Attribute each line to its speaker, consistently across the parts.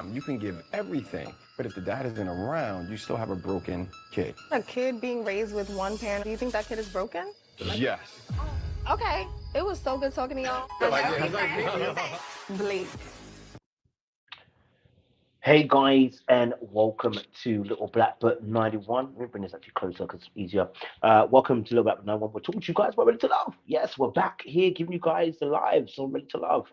Speaker 1: mom, you can give everything, but if the dad isn't around, you still have a broken kid.
Speaker 2: A kid being raised with one parent, do you think that kid is broken?
Speaker 1: Yes.
Speaker 2: Okay. It was so good talking to y'all. Blake.
Speaker 3: Hey guys, and welcome to Little Black Book 91. Let me bring this actually closer because it's easier. Welcome to Little Black Book 91. We're talking to you guys about Ready to Love. Yes, we're back here giving you guys the lives on Ready to Love.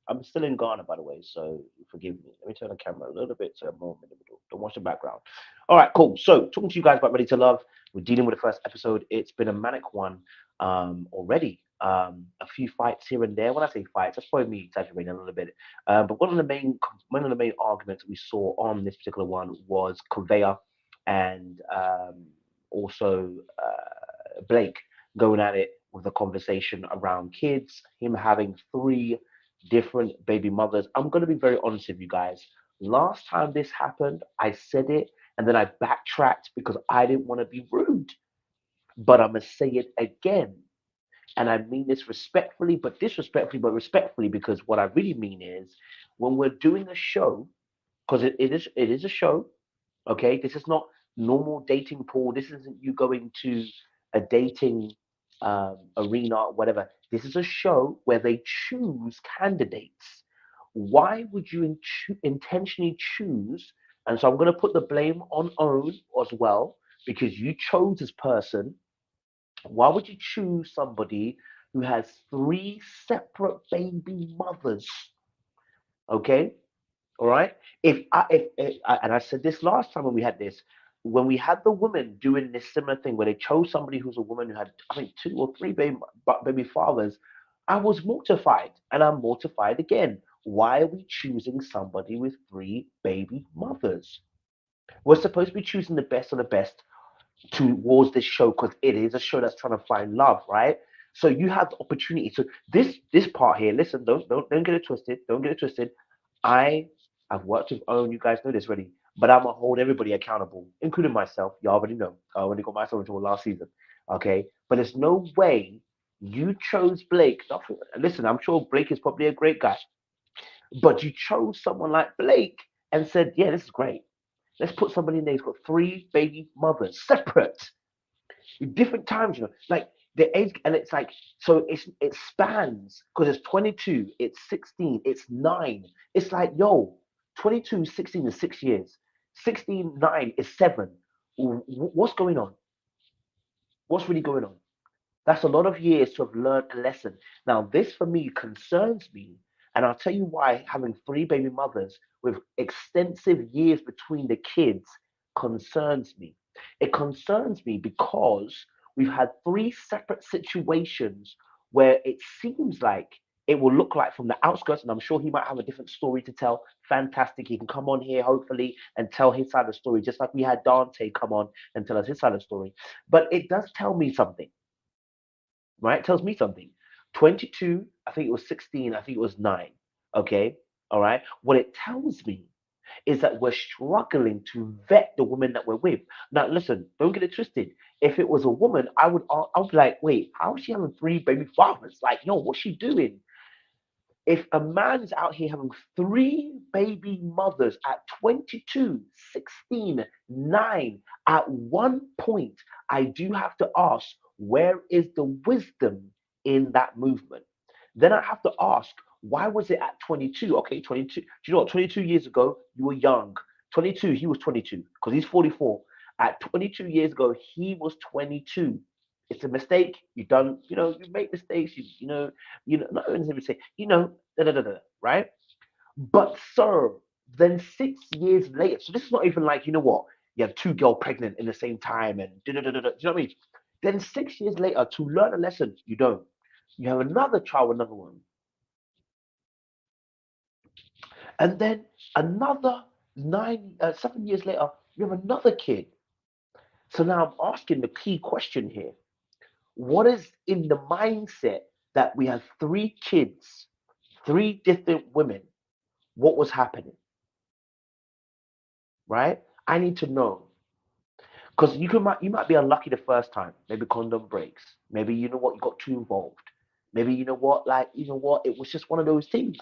Speaker 3: I'm still in Ghana, by the way, so forgive me. Let me turn the camera a little bit so I'm more in the middle. Don't watch the background. All right, cool. So, talking to you guys about Ready to Love. We're dealing with the first episode. It's been a manic one already. A few fights here and there. When I say fights, that's probably me exaggerating a little bit. But one of the main arguments we saw on this particular one was Corvaya and also Blake going at it with a conversation around kids, him having three different baby mothers. I'm going to be very honest with you guys. Last time this happened, I said it and then I backtracked because I didn't want to be rude. But I'm going to say it again. And I mean this respectfully, but disrespectfully, but respectfully, because what I really mean is when we're doing a show, because it is a show, okay? This is not normal dating pool. This isn't you going to a dating arena or whatever. This is a show where they choose candidates. Why would you intentionally choose? And so I'm going to put the blame on Own as well, because you chose this person. Why would you choose somebody who has three separate baby mothers? Okay, all right. And I said this last time when we had this, when we had the woman doing this similar thing where they chose somebody who's a woman who had, I think, two or three baby fathers, I was mortified, and I'm mortified again. Why are we choosing somebody with three baby mothers? We're supposed to be choosing the best of the best towards this show because it is a show that's trying to find love, right? So you have the opportunity. So this part here, listen, don't get it twisted. Don't get it twisted. I've worked with Owen, you guys know this already, but I'm gonna hold everybody accountable, including myself. You already know. I already got myself into a last season. Okay. But there's no way you chose Blake. Listen, I'm sure Blake is probably a great guy, but you chose someone like Blake and said, yeah, this is great. Let's put somebody in there who's got three baby mothers, separate, different times, like the age, and it's like, so it spans because it's 22, it's 16, it's 9. It's like, yo, 22, 16 is 6 years, 16, 9 is 7. What's going on? What's really going on? That's a lot of years to have learned a lesson. Now, this for me concerns me, and I'll tell you why having three baby mothers with extensive years between the kids concerns me. It concerns me because we've had three separate situations where it seems like it will look like from the outskirts, and I'm sure he might have a different story to tell. Fantastic. He can come on here, hopefully, and tell his side of the story, just like we had Dante come on and tell us his side of the story. But it does tell me something, right? It tells me something. 22, I think it was 16, I think it was 9. Okay. All right. What it tells me is that we're struggling to vet the women that we're with. Now, listen, don't get it twisted. If it was a woman, I would be like, wait, how is she having three baby fathers? Like, yo, what's she doing? If a man's out here having three baby mothers at 22, 16, 9, at one point, I do have to ask, where is the wisdom in that movement? Then I have to ask, why was it at 22? Okay, 22. Do you know what? 22 years ago, you were young. 22, he was 22 because he's 44. At 22 years ago, he was 22. It's a mistake. You done, you make mistakes. Not only a mistake, right? But sir, then 6 years later, so this is not even like, what? You have two girls pregnant in the same time and da da da da. Do you know what I mean? Then 6 years later, to learn a lesson, you don't. You have another child, another one, and then another 7 years later, you have another kid. So now I'm asking the key question here: what is in the mindset that we have three kids, three different women? What was happening, right? I need to know. Because you might be unlucky the first time. Maybe condom breaks. Maybe you got too involved. Maybe it was just one of those things.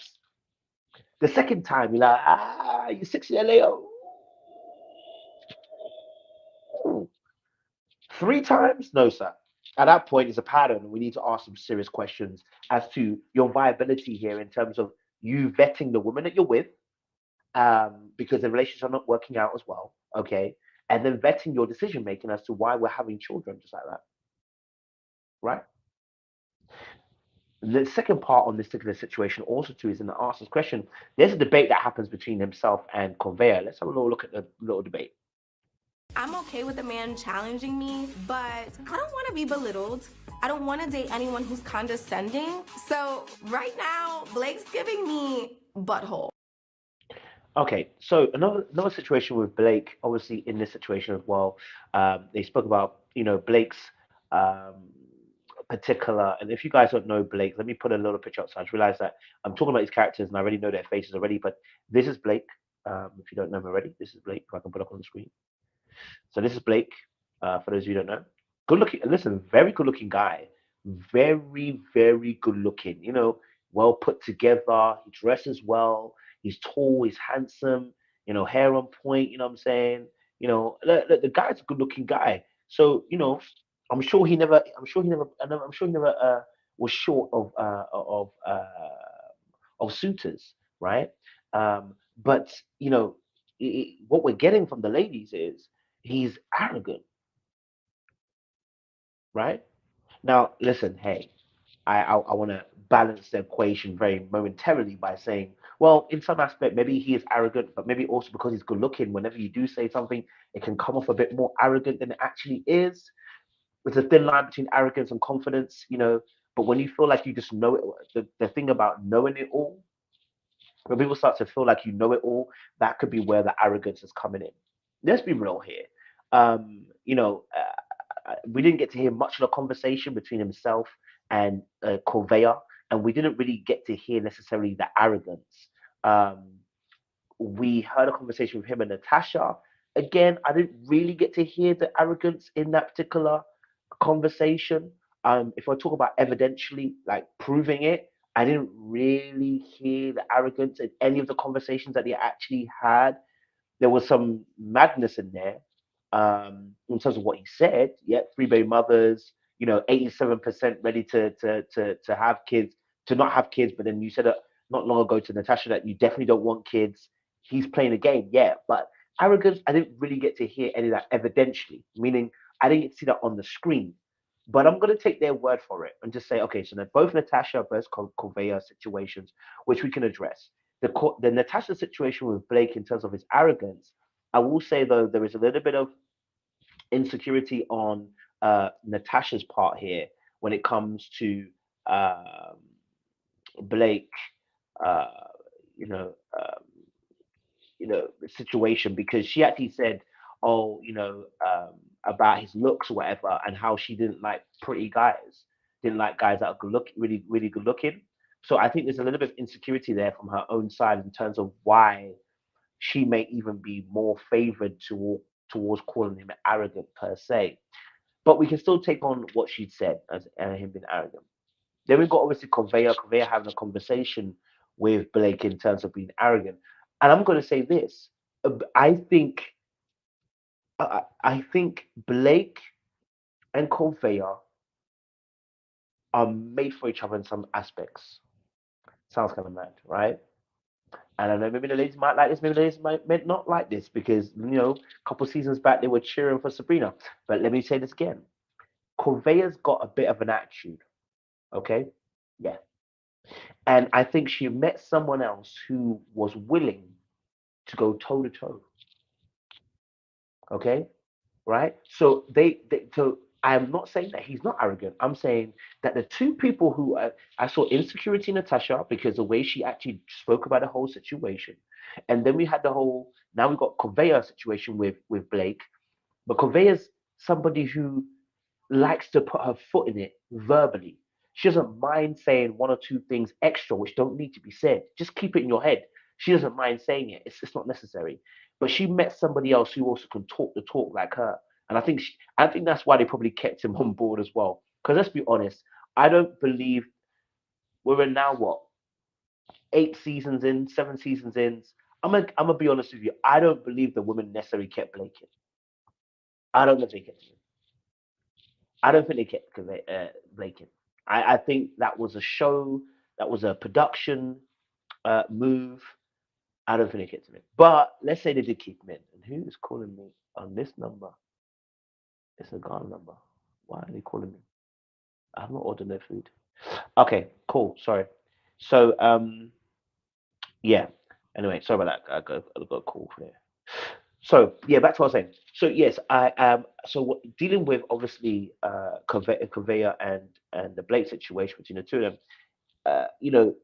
Speaker 3: The second time, you're like, you're 6 years later. Ooh. 3 times? No, sir. At that point, it's a pattern. We need to ask some serious questions as to your viability here in terms of you vetting the woman that you're with, because the relationships are not working out as well. Okay. And then vetting your decision making as to why we're having children, just like that. Right. The second part on this particular situation also too is in the ask this question. There's a debate that happens between himself and Corvaya. Let's have a little look at the little debate.
Speaker 2: I'm okay with a man challenging me, but I don't want to be belittled. I don't want to date anyone who's condescending. So right now, Blake's giving me butthole.
Speaker 3: Okay, so another situation with Blake, obviously in this situation as well, they spoke about Blake's um, particular, and if you guys don't know Blake, let me put a little picture up. So I just realized that I'm talking about these characters and I already know their faces already, but this is Blake. If you don't know him already, this is Blake. If I can put up on the screen. So this is Blake. For those of you who don't know, good looking. Listen, very good looking guy. Very, very good looking. Well put together. He dresses well. He's tall. He's handsome. Hair on point. You know what I'm saying? The guy's a good looking guy. So I'm sure he never. I'm sure he never was short of suitors, right? But what we're getting from the ladies is he's arrogant, right? Now, listen, hey, I want to balance the equation very momentarily by saying, well, in some aspect, maybe he is arrogant, but maybe also because he's good looking, whenever you do say something, it can come off a bit more arrogant than it actually is. There's a thin line between arrogance and confidence. But when you feel like you just know it, the thing about knowing it all, when people start to feel like you know it all, that could be where the arrogance is coming in. Let's be real here. We didn't get to hear much of the conversation between himself and Corvea, and we didn't really get to hear necessarily the arrogance. Um, we heard a conversation with him and Natasha. Again, I didn't really get to hear the arrogance in that particular conversation. If I talk about evidentially, like proving it, I didn't really hear the arrogance in any of the conversations that they actually had. There was some madness in there, in terms of what he said. Yeah, three baby mothers, 87% ready to have kids, to not have kids. But then you said not long ago to Natasha that you definitely don't want kids. He's playing a game, yeah. But arrogance, I didn't really get to hear any of that evidentially, meaning I didn't get to see that on the screen. But I'm going to take their word for it and just say, okay, so they're both Natasha versus Corvea situations, which we can address. The Natasha situation with Blake in terms of his arrogance, I will say though there is a little bit of insecurity on Natasha's part here when it comes to um, Blake, uh, you know, um, situation, because she actually said, oh, about his looks or whatever, and how she didn't like pretty guys, didn't like guys that are good look, really, really good looking. So I think there's a little bit of insecurity there from her own side in terms of why she may even be more favored towards calling him arrogant per se. But we can still take on what she'd said as him being arrogant. Then we've got obviously Conveyor having a conversation with Blake in terms of being arrogant. And I'm going to say this: I think Blake and Conveyor are made for each other in some aspects. Sounds kind of mad, right? I don't know. Maybe the ladies might like this. Maybe the ladies might not like this because a couple seasons back they were cheering for Sabrina. But let me say this again: Corvea's got a bit of an attitude. Okay, yeah, and I think she met someone else who was willing to go toe to toe. Okay, right? So so I'm not saying that he's not arrogant. I'm saying that the two people who I saw insecurity in Natasha because the way she actually spoke about the whole situation, and then we had the whole now we've got Conveyor situation with Blake, but Conveyor's somebody who likes to put her foot in it verbally. She doesn't mind saying one or two things extra which don't need to be said. Just keep it in your head. She doesn't mind saying it. It's not necessary. But she met somebody else who also can talk the talk like her. And I think that's why they probably kept him on board as well. Because let's be honest, I don't believe we're in now what? 8 seasons in, 7 seasons in. I'm gonna be honest with you. I don't believe the women necessarily kept Blake in. I don't know if they kept him. I don't think they kept Blake in. I think that was a show, that was a production move. I don't think they kept him in. But let's say they did keep him in. And who is calling me on this number? It's a Ghana number. Why are they calling me? I've not ordered their food. Okay, cool. Sorry. So yeah. Anyway, sorry about that. I got a call for there. So yeah, back to what I was saying. So yes, I am. So dealing with obviously Corvaya and the Blake situation between the two of them. You know,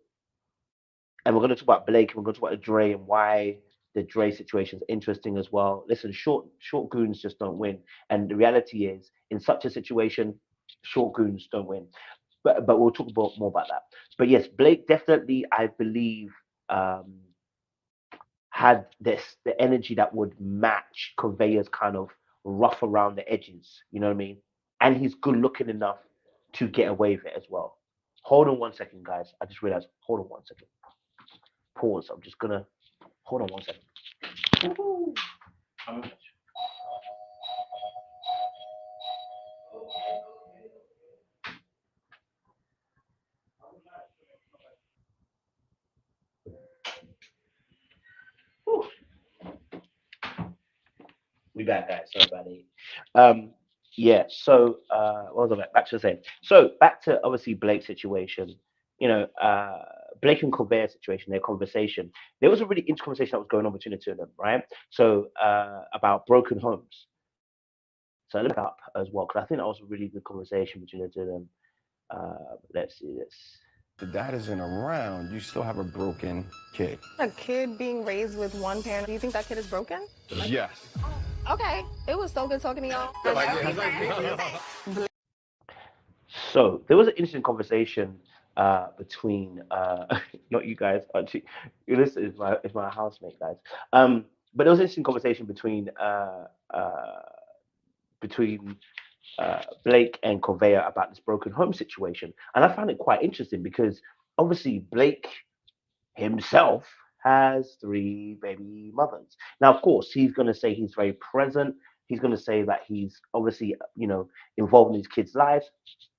Speaker 3: and we're going to talk about Blake and we're going to talk about Dre and why the Dre situation is interesting as well. Listen, short goons just don't win, and the reality is, in such a situation, short goons don't win. But we'll talk about more about that. But yes, Blake definitely, I believe, um, had the energy that would match Corvaya's kind of rough around the edges. You know what I mean? And he's good looking enough to get away with it as well. Hold on one second, guys. I just realized. Hold on one second. Pause. I'm just gonna hold on one second. Woo-hoo. Whew. We back, guys. Sorry about it. Yeah. So, what was I back to saying? So, back to obviously Blake's situation. You know, Blake and Colbert's situation, their conversation. There was a really interesting conversation that was going on between the two of them, right? So, about broken homes. So, I look up as well because I think that was a really good conversation between the two of them. Let's see this.
Speaker 1: The dad isn't around, you still have a broken kid.
Speaker 4: A kid being raised with one parent, do you think that kid is broken?
Speaker 1: Yes.
Speaker 4: Okay. It was so good talking to y'all.
Speaker 3: So there was an interesting conversation between not you guys, actually, this is my housemate, guys. But there was an interesting conversation between Blake and Corvea about this broken home situation, and I found it quite interesting because obviously Blake himself has 3 baby mothers. Now, of course, he's going to say he's very present. He's going to say that he's obviously, involved in his kids' lives.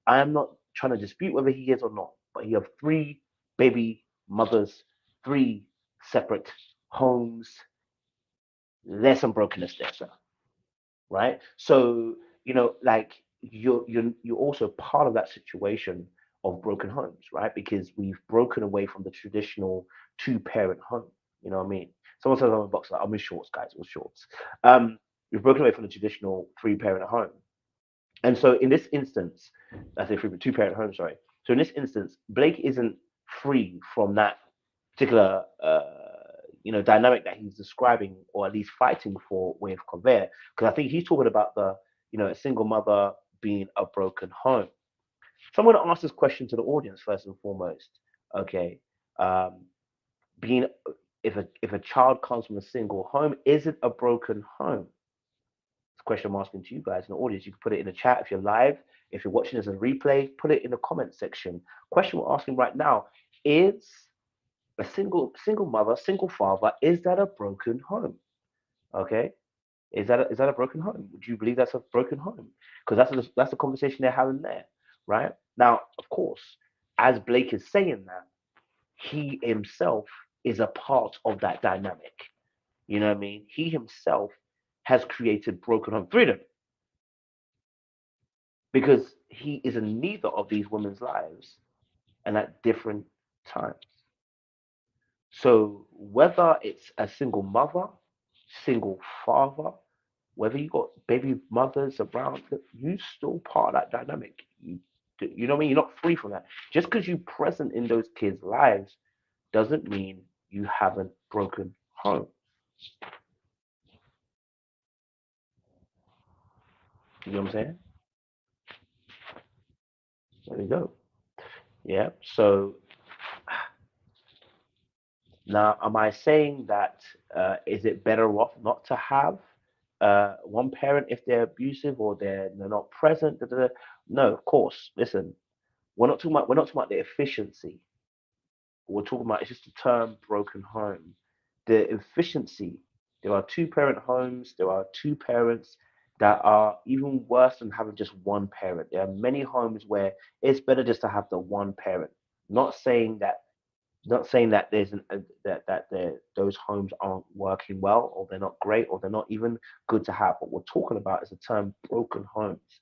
Speaker 3: I am not trying to dispute whether he is or not, but he has 3 baby mothers, 3 separate homes. There's some brokenness there, sir. Right? So, like you're also part of that situation of broken homes, right? Because we've broken away from the traditional 2-parent home. You know what I mean? Someone says I'm a boxer. I'm in shorts, guys. It was shorts. We've broken away from the traditional 3-parent home. And so in this instance, I say 2-parent home, sorry. So in this instance, Blake isn't free from that particular dynamic that he's describing, or at least fighting for with Conveyor, because I think he's talking about a single mother being a broken home. So I'm going to ask this question to the audience first and foremost. Okay, being if a child comes from a single home, is it a broken home? It's a question I'm asking to you guys in the audience. You can put it in the chat if you're live. If you're watching as a replay, put it in the comment section. Question we're asking right now is a single mother, single father, is that a broken home? Okay, is that a broken home? Would you believe that's a broken home? Because that's the conversation they're having there, right? Now, of course, as Blake is saying that, he himself is a part of that dynamic. You know what I mean? He himself has created broken home, 3 of them, because he is in neither of these women's lives and at different times. So whether it's a single mother, single father, whether you got baby mothers around, you still part of that dynamic. You know what I mean? You're not free from that. Just because you're present in those kids' lives doesn't mean you haven't broken home. You know what I'm saying? There you go. Yeah. So now, am I saying that is it better off not to have one parent if they're abusive or they're not present? Da, da, da? No, of course. Listen, we're not talking about the efficiency. we're talking about is just the term broken home. The efficiency. There are two-parent homes. There are two parents that are even worse than having just one parent. There are many homes where it's better just to have the one parent. Not saying that there's those homes aren't working well, or they're not great, or they're not even good to have. What we're talking about is the term broken homes.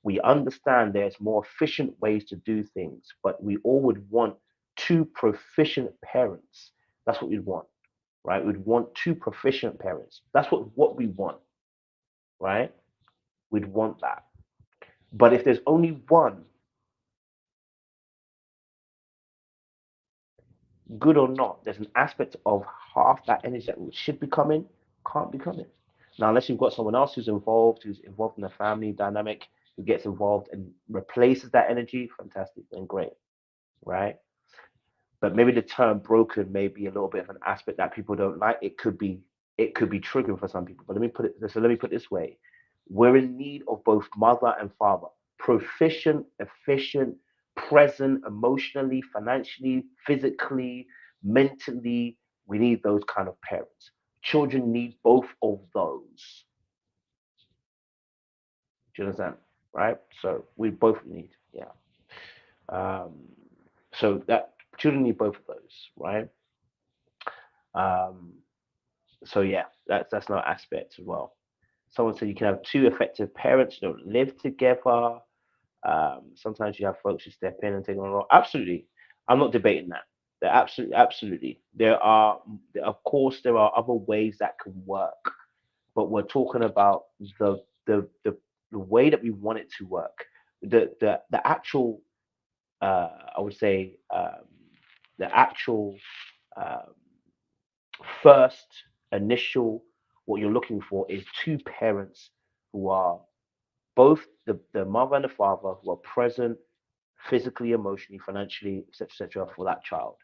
Speaker 3: We understand there's more efficient ways to do things, but we all would want two proficient parents. That's what we'd want, right? We'd want two proficient parents. That's what we want, right? We'd want that. But if there's only one, good or not, there's an aspect of half that energy that should be coming, can't be coming. Now, unless you've got someone else who's involved in the family dynamic, who gets involved and replaces that energy, fantastic, then great, right? But maybe the term broken may be a little bit of an aspect that people don't like. It could be triggering for some people. But let me put it this way: we're in need of both mother and father, proficient, efficient, present, emotionally, financially, physically, mentally. We need those kind of parents. Children need both of those. Do you understand? Right? So we both need, yeah. Um, so that children need both of those, right? Um, so yeah, that's another aspect as well. Someone said you can have two effective parents who don't live together. Sometimes you have folks who step in and take on a role. Absolutely, I'm not debating that. Absolutely. Of course, there are other ways that can work, but we're talking about the the the, the way that we want it to work. The actual, I would say, the actual um, first initial, what you're looking for is two parents who are both the mother and the father, who are present physically, emotionally, financially, etc., for that child.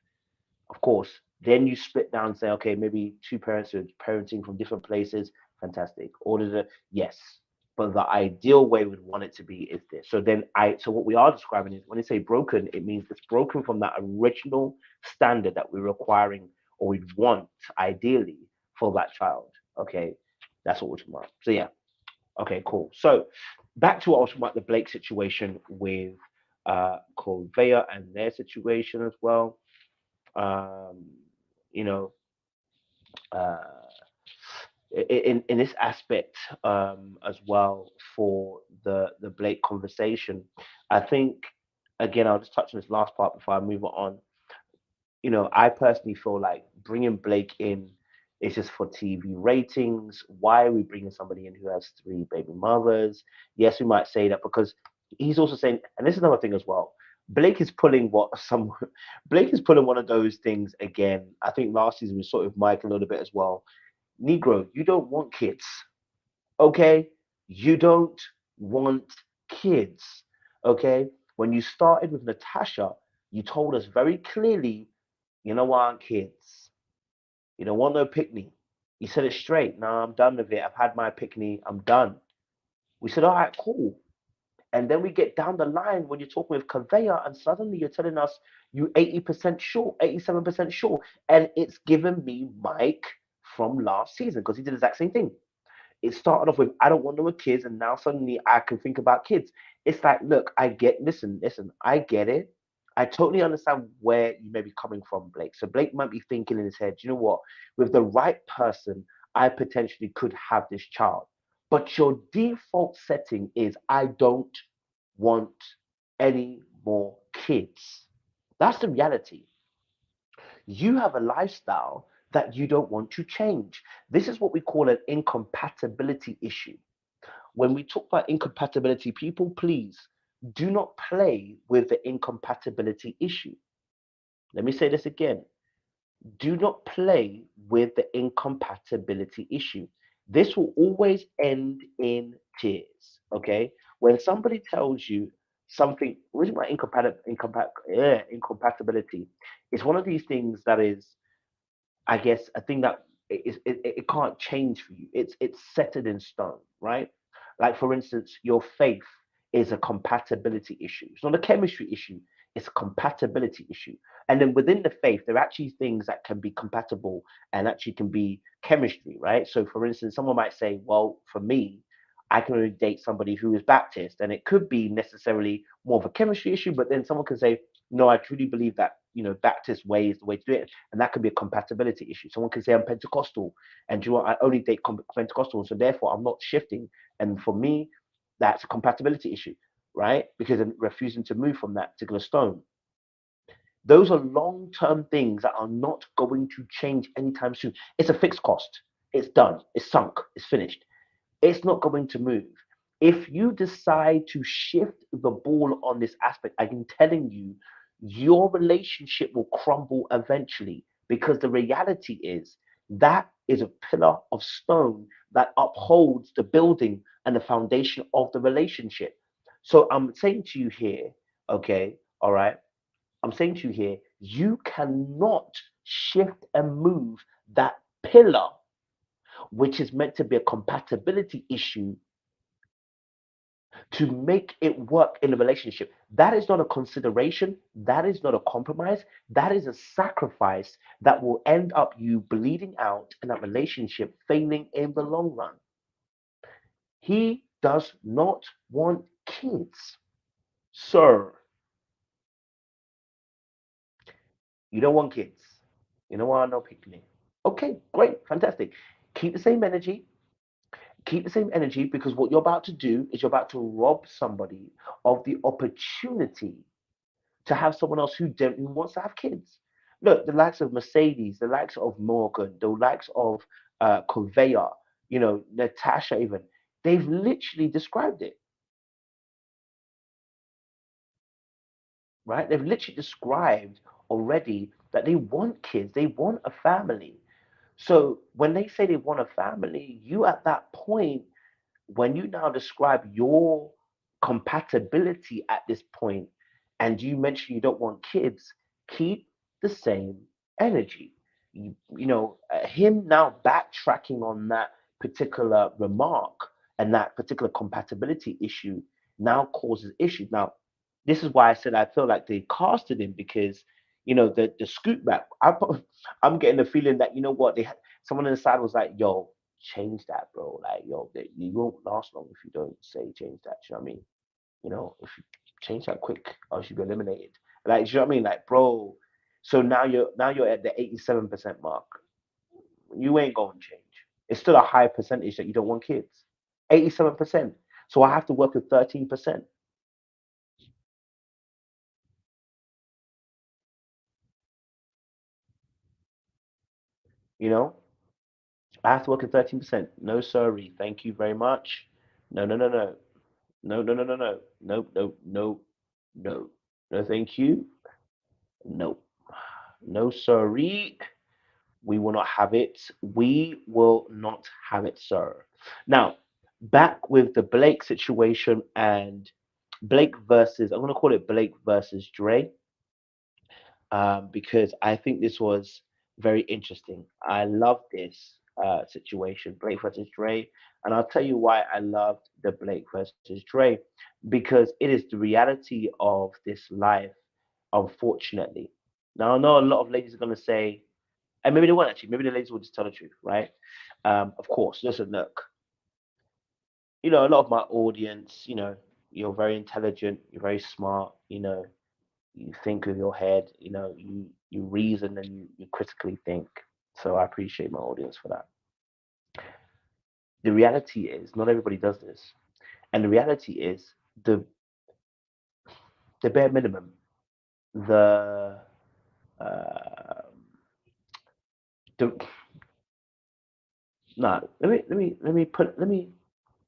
Speaker 3: Of course, then you split down and say, okay, maybe two parents are parenting from different places. Fantastic. Yes. But the ideal way we'd want it to be is this. So what we are describing is, when they say broken, it means it's broken from that original standard that we're requiring, or we'd want ideally for that child. Okay. That's what we're talking about. So yeah. Okay, cool. So back to what I was talking about, the Blake situation with Corvaya and their situation as well. Um, you know, uh, in this aspect as well, for the Blake conversation, I think, again, I'll just touch on this last part before I move on. I personally feel like bringing Blake in is just for TV ratings. Why are we bringing somebody in who has three baby mothers? Yes, we might say that because he's also saying, and this is another thing as well. Blake is pulling Blake is pulling one of those things again. I think last season we sort of Mike a little bit as well. Negro, you don't want kids, okay? You don't want kids, okay? When you started with Natasha, you told us very clearly, you don't want kids. You don't want no pickney. You said it straight. No, I'm done with it. I've had my pickney. I'm done. We said, all right, cool. And then we get down the line when you're talking with Conveyor, and suddenly you're telling us you 80% sure, 87% sure. And it's given me Mike from last season, because he did the exact same thing. It started off with, I don't want no more kids, and now suddenly I can think about kids. It's like, look, listen, I get it. I totally understand where you may be coming from, Blake. So Blake might be thinking in his head, you know what? With the right person, I potentially could have this child. But your default setting is, I don't want any more kids. That's the reality. You have a lifestyle that you don't want to change. This is what we call an incompatibility issue. When we talk about incompatibility, people, please do not play with the incompatibility issue. Let me say this again. Do not play with the incompatibility issue. This will always end in tears. Okay? When somebody tells you something, reason why incompatibility is one of these things that is, I guess, a thing that it can't change for you. It's set it in stone, right? Like, for instance, your faith is a compatibility issue. It's not a chemistry issue. It's a compatibility issue. And then within the faith, there are actually things that can be compatible and actually can be chemistry, right? So for instance, someone might say, well, for me, I can only date somebody who is Baptist. And it could be necessarily more of a chemistry issue, but then someone can say, no, I truly believe that, Baptist way is the way to do it. And that could be a compatibility issue. Someone can say I'm Pentecostal and do you know what, I only date Pentecostal. So therefore I'm not shifting. And for me, that's a compatibility issue, right? Because I'm refusing to move from that particular stone. Those are long-term things that are not going to change anytime soon. It's a fixed cost. It's done. It's sunk. It's finished. It's not going to move. If you decide to shift the ball on this aspect, I'm telling you, your relationship will crumble eventually, because the reality is that is a pillar of stone that upholds the building and the foundation of the relationship. So I'm saying to you here, okay, all right, I'm saying to you here, you cannot shift and move that pillar, which is meant to be a compatibility issue, to make it work in a relationship. That is not a consideration. That is not a compromise. That is a sacrifice that will end up you bleeding out and that relationship failing in the long run. He does not want kids. Sir, you don't want kids. You know what? No picnic. Okay, great, fantastic. Keep the same energy. Keep the same energy, because what you're about to do is you're about to rob somebody of the opportunity to have someone else who wants to have kids. Look, the likes of Mercedes, the likes of Morgan, the likes of Corvaya, Natasha even, they've literally described it, right? They've literally described already that they want kids, they want a family. So when they say they want a family, you at that point, when you now describe your compatibility at this point, and you mention you don't want kids, keep the same energy. Him now backtracking on that particular remark and that particular compatibility issue now causes issues. Now, this is why I said I feel like they casted him, because the scoop back. I'm getting the feeling that, you know what, they had someone on the side was like, yo, change that, bro. Like, yo, you won't last long if you don't say change that. You know what I mean? If you change that quick, or you should be eliminated. Like, you know what I mean? Like, bro. So now you're at the 87% mark. You ain't going to change. It's still a high percentage that you don't want kids. 87%. So I have to work with 13%. You know, I have to work with 13%. No, sorry. Thank you very much. No, no, no, no. No, no, no, no, no. No, no, no, no. No, thank you. No. No, sorry. We will not have it. We will not have it, sir. Now, back with the Blake situation and Blake versus, I'm going to call it Blake versus Dre, because I think this was very interesting. I love this situation, Blake versus Dre. And I'll tell you why I loved the Blake versus Dre, because it is the reality of this life, unfortunately. Now, I know a lot of ladies are going to say, and maybe they won't actually, maybe the ladies will just tell the truth, right? Of course, listen, look, a lot of my audience, you're very intelligent, you're very smart, you think with your head, you reason and you critically think. So I appreciate my audience for that. The reality is not everybody does this. And the reality is the bare minimum, the uh, the nah, let me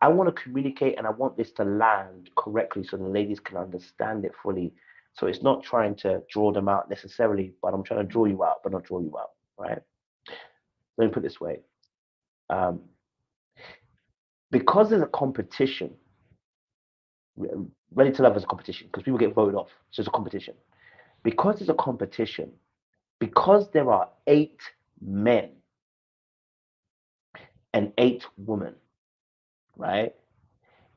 Speaker 3: I want to communicate and I want this to land correctly so the ladies can understand it fully. So it's not trying to draw them out necessarily, but I'm trying to draw you out, but not draw you out, right? Let me put it this way. Um, because there's a competition, Ready to Love is a competition because people get voted off. So it's a competition. Because there's a competition, because there are 8 men and 8 women, right?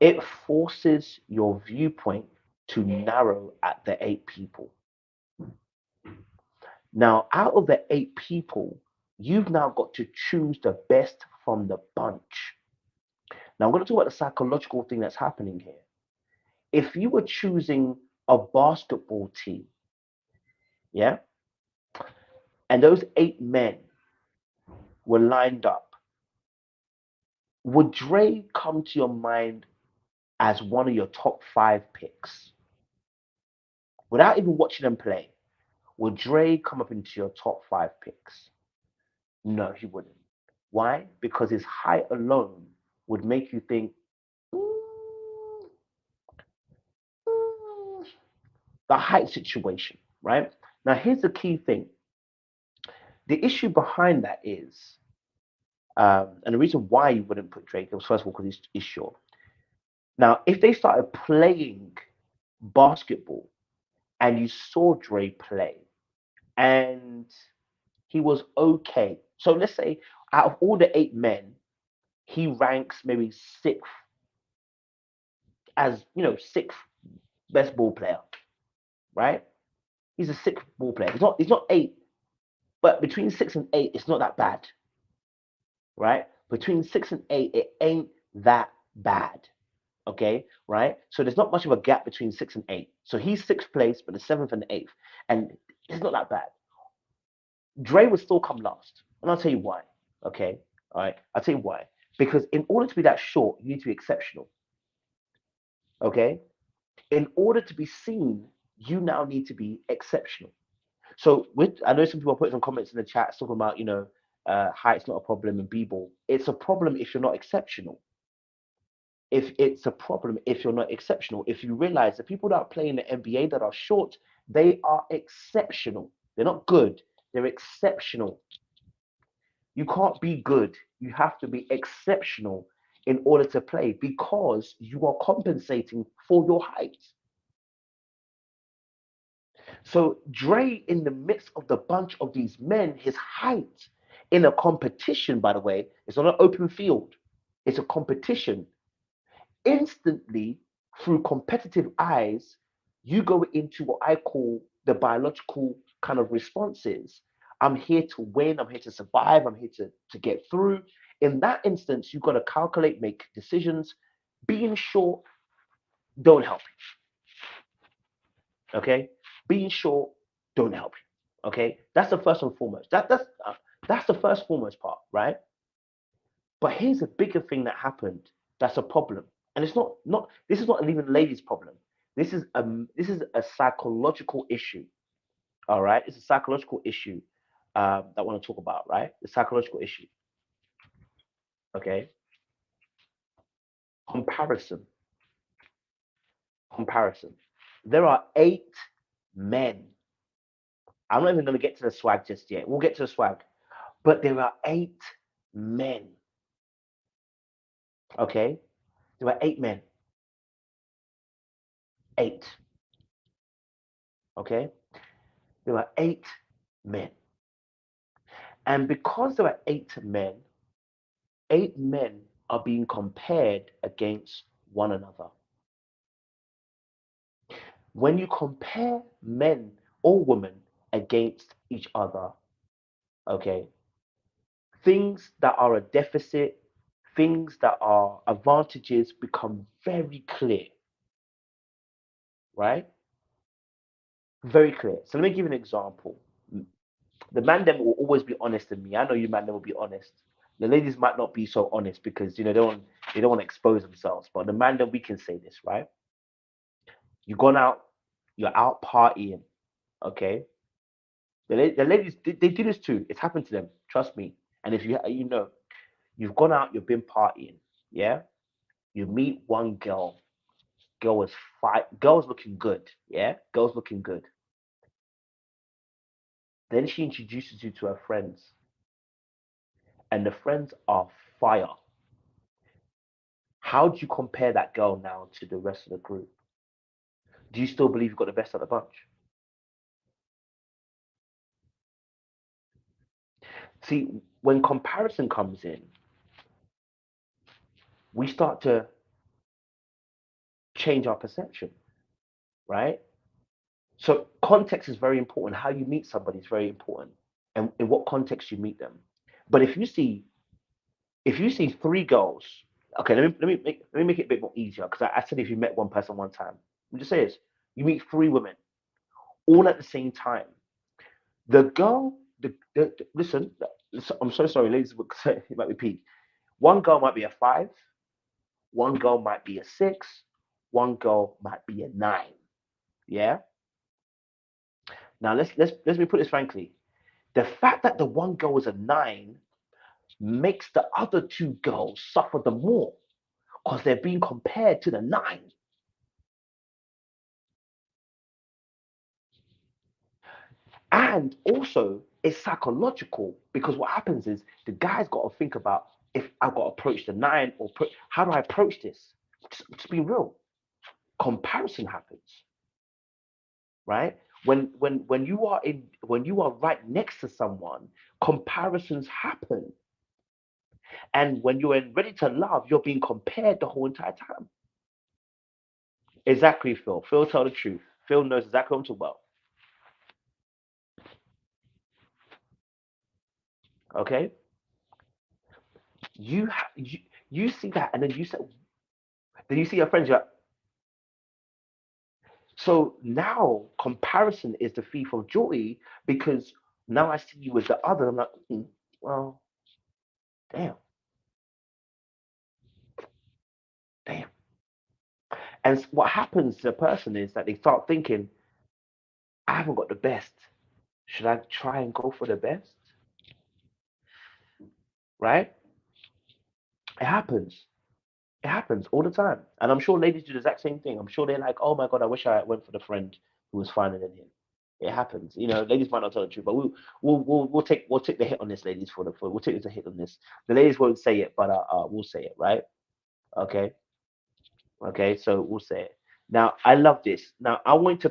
Speaker 3: It forces your viewpoint to narrow at the 8 people. Now, out of the 8 people, you've now got to choose the best from the bunch. Now, I'm going to talk about the psychological thing that's happening here. If you were choosing a basketball team, yeah, and those 8 men were lined up, would Dre come to your mind as one of your top 5 picks? Without even watching them play, would Dre come up into your top 5 picks? No, he wouldn't. Why? Because his height alone would make you think, the height situation, right? Now, here's the key thing. The issue behind that is, and the reason why you wouldn't put Drake was, first of all, because he's short. Now, if they started playing basketball and you saw Dre play and he was okay. So let's say out of all the 8 men, he ranks maybe 6th as, 6th best ball player, right? He's a 6th ball player. He's not 8, but between 6 and 8, it's not that bad, right? Between 6 and 8, it ain't that bad. Okay, right? So there's not much of a gap between 6 and 8. So he's 6th place, but the 7th and the 8th. And it's not that bad. Dre would still come last. And I'll tell you why. Okay. All right. I'll tell you why. Because in order to be that short, you need to be exceptional. Okay. In order to be seen, you now need to be exceptional. So I know some people are putting some comments in the chat talking about, height's not a problem in b-ball. It's a problem if you're not exceptional. It's a problem if you're not exceptional. If you realize the people that are playing the NBA that are short, they are exceptional. They're not good. They're exceptional. You can't be good. You have to be exceptional in order to play because you are compensating for your height. So Dre, in the midst of the bunch of these men, his height in a competition, by the way, it's not an open field. It's a competition. Instantly, through competitive eyes, you go into what I call the biological kind of responses. I'm here to win, I'm here to survive, I'm here to get through. In that instance, you've got to calculate, make decisions. Being short don't help you. Okay? Being short don't help you. Okay? That's the first and foremost. That's the first foremost part, right? But here's a bigger thing that happened that's a problem. And it's not this is not even ladies' problem. This is a psychological issue. All right, it's a psychological issue that I want to talk about. Right, the psychological issue. Okay, comparison. There are 8 men. I'm not even going to get to the swag just yet. We'll get to the swag, but there are 8 men. Okay, there are 8 men. 8. Okay, there are 8 men. And because there are 8 men, 8 men are being compared against one another. When you compare men or women against each other, okay, things that are a deficit, things that are advantages become very clear, right? Very clear. So let me give you an example. The man them will always be honest with me. I know you man them will be honest. The ladies might not be so honest because they don't want to expose themselves. But the man them, we can say this, right? You're out partying, okay? The ladies, they do this too. It's happened to them. Trust me. And if you've gone out, you've been partying, yeah? You meet one girl. Girl's looking good, yeah? Girl's looking good. Then she introduces you to her friends. And the friends are fire. How do you compare that girl now to the rest of the group? Do you still believe you've got the best of the bunch? See, when comparison comes in, we start to change our perception, right? So context is very important. How you meet somebody is very important, and in what context you meet them. But if you see three girls, okay, let me make it a bit more easier because I said if you met one person one time, I'm just saying this: you meet three women all at the same time. The girl, listen, I'm so sorry, ladies, it might repeat. One girl might be a 5, one girl might be a 6, one girl might be a 9. Yeah. Now let me put this frankly. The fact that the one girl is a 9 makes the other two girls suffer the more because they're being compared to the 9. And also, it's psychological because what happens is the guy's got to think about if I've got to approach the 9 or how do I approach this? Just be real. Comparison happens, right? When you are right next to someone, comparisons happen. And when you're ready to love, you're being compared the whole entire time. Exactly, Phil. Phil, tell the truth. Phil knows exactly what I'm talking about. Okay? You see that, and then you see your friends. You're like, so now comparison is the thief of joy because now I see you as the other. I'm like, well, damn, damn. And what happens to a person is that they start thinking, I haven't got the best. Should I try and go for the best? Right? It happens. It happens all the time. And I'm sure ladies do the exact same thing. I'm sure they're like, oh my God, I wish I went for the friend who was finer than him. It happens. Ladies might not tell the truth, but we'll take the hit on this, ladies, we'll take the hit on this. The ladies won't say it, but we'll say it, right? Okay. Okay, so we'll say it. Now I love this. Ladies, I want you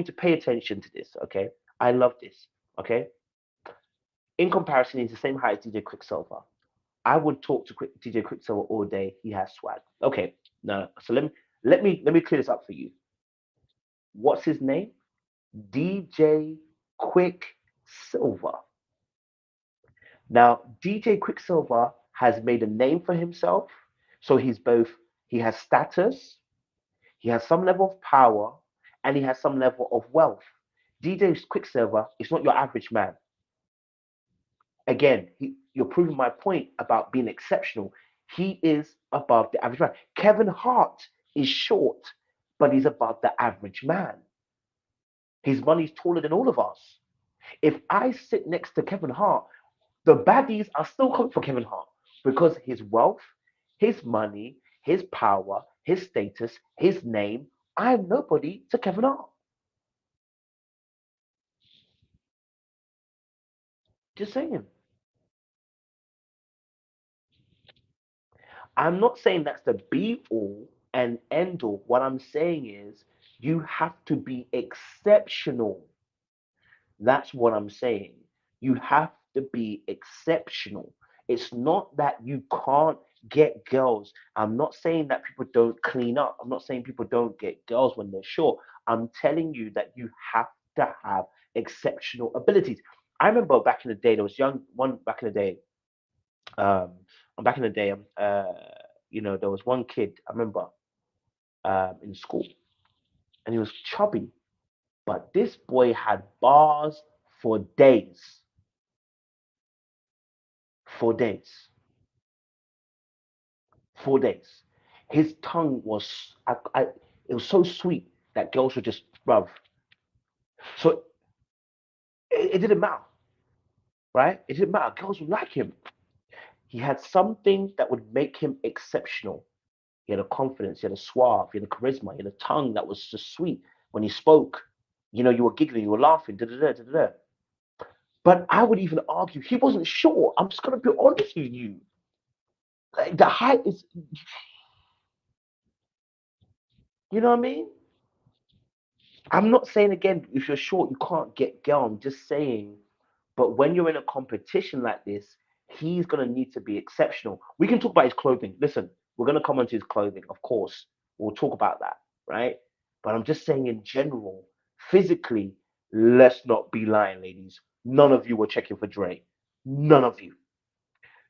Speaker 3: to pay attention to this, okay? I love this. Okay. In comparison, he's the same height as DJ Quicksilver. I would talk to DJ Quicksilver all day. He has swag. Okay, no. So let me clear this up for you. What's his name? DJ Quicksilver. Now, DJ Quicksilver has made a name for himself. So he has status, he has some level of power, and he has some level of wealth. DJ Quicksilver is not your average man. Again, you're proving my point about being exceptional. He is above the average man. Kevin Hart is short, but he's above the average man. His money's taller than all of us. If I sit next to Kevin Hart, the baddies are still coming for Kevin Hart because his wealth, his money, his power, his status, his name. I'm nobody to Kevin Hart. Just saying. I'm not saying that's the be all and end all. What I'm saying is you have to be exceptional. That's what I'm saying. You have to be exceptional. It's not that you can't get girls. I'm not saying that people don't clean up. I'm not saying people don't get girls when they're short. I'm telling you that you have to have exceptional abilities. I remember back in the day, there was one back in the day. Um, back in the day, there was one kid I remember in school, and he was chubby, but this boy had bars for days, for days, for days. His tongue was, it was so sweet that girls would just rub. So it didn't matter, right? It didn't matter. Girls would like him. He had something that would make him exceptional. He had a confidence, he had a suave, he had a charisma, he had a tongue that was just sweet. When he spoke, you were giggling, you were laughing, da da da da da. But I would even argue he wasn't short. I'm just gonna be honest with you. Like, the height is, you know what I mean? I'm not saying again if you're short you can't get girl. I'm just saying, but when you're in a competition like this, he's gonna need to be exceptional. We can talk about his clothing. Listen, we're gonna come onto his clothing, of course. We'll talk about that, right? But I'm just saying in general, Physically, let's not be lying, ladies. None of you were checking for Dre. None of you.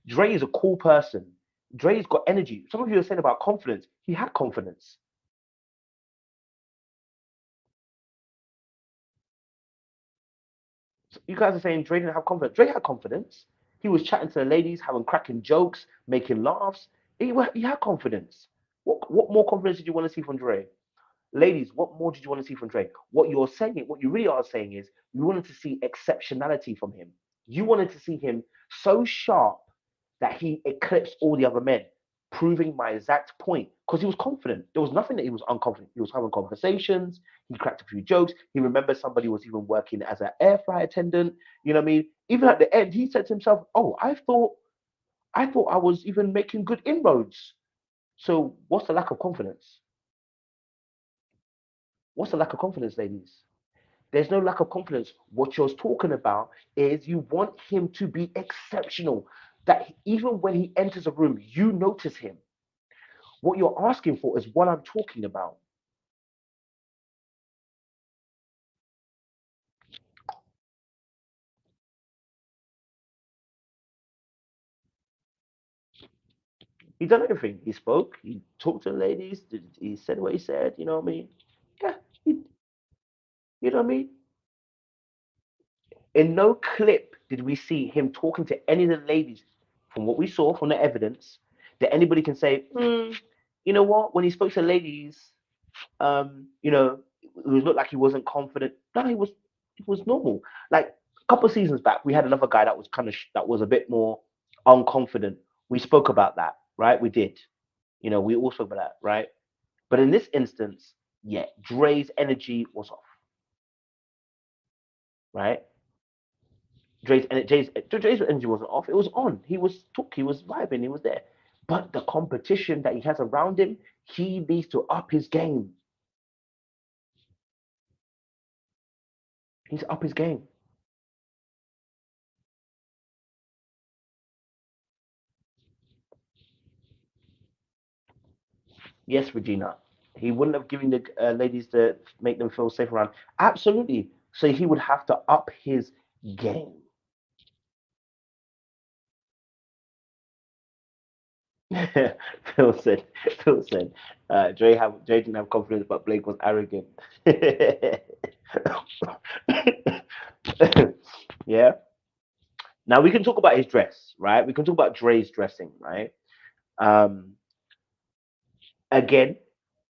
Speaker 3: Dre is a cool person. Dre's got energy. Some of you are saying about confidence. He had confidence. You guys are saying Dre didn't have confidence. Dre had confidence. He was chatting to the ladies, having cracking jokes, making laughs. He had confidence. What more confidence did you want to see from Dre? Ladies, what more did you want to see from Dre? What you're saying, what you really are saying is you wanted to see exceptionality from him. You wanted to see him so sharp that he eclipsed all the other men, proving my exact point because he was confident. There was nothing that he was unconfident. He was having conversations. He cracked a few jokes. He remembered somebody was even working as an air flight attendant. You know what I mean? Even at the end, he said to himself, "Oh, I thought I was even making good inroads." So what's the lack of confidence? What's the lack of confidence, ladies? There's no lack of confidence. What you're talking about is you want him to be exceptional. That even when he enters a room, you notice him. What you're asking for is what I'm talking about. He done everything. He spoke. He talked to the ladies. He said what he said. You know what I mean? Yeah. You know what I mean? In no clip did we see him talking to any of the ladies. From what we saw from the evidence, that anybody can say, you know what? When he spoke to ladies, it was looked like he wasn't confident. No, it was normal. Like a couple of seasons back, we had another guy that was that was a bit more unconfident. We spoke about that, right? We did. We all spoke about that, right? But in this instance, yeah, Dre's energy was off, right? Dre's energy wasn't off. It was on. He was vibing. He was there. But the competition that he has around him, he needs to up his game. He's up his game. Yes, Regina. He wouldn't have given the ladies to make them feel safe around. Absolutely. So he would have to up his game. Phil said, Phil said, Dre didn't have confidence, but Blake was arrogant. Yeah. Now we can talk about his dress, right? We can talk about Dre's dressing, right? Um, Again,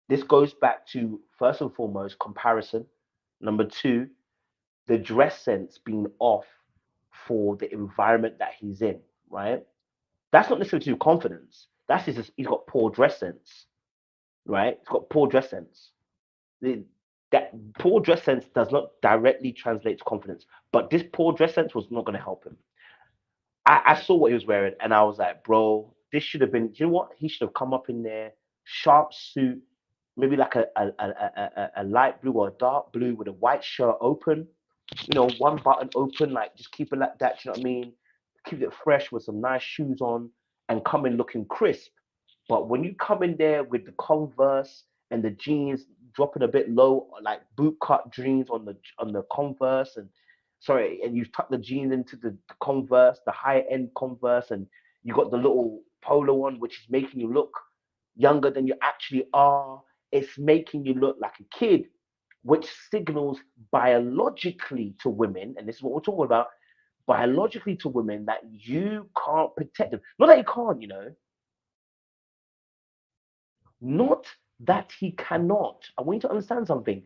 Speaker 3: this goes back to first and foremost comparison. Number two, the dress sense being off for the environment that he's in, right? That's not necessarily to do with confidence. That's just he's got poor dress sense, right? He's got poor dress sense. That poor dress sense does not directly translate to confidence, but this poor dress sense was not going to help him. I saw what he was wearing and I was like, bro, this should have been, you know what? He should have come up in there, sharp suit, maybe like a light blue or a dark blue with a white shirt open, one button open, like just keep it like that, you know what I mean? Keep it fresh with some nice shoes on and come in looking crisp. But when you come in there with the Converse and the jeans dropping a bit low, like boot cut jeans on the Converse, and sorry, and you tuck the jeans into the Converse, the high end Converse, and you got the little polo on, which is making you look younger than you actually are. It's making you look like a kid, which signals biologically to women, and this is what we're talking about, biologically to women that you can't protect them. Not that you can't, not that he cannot. I want you to understand something.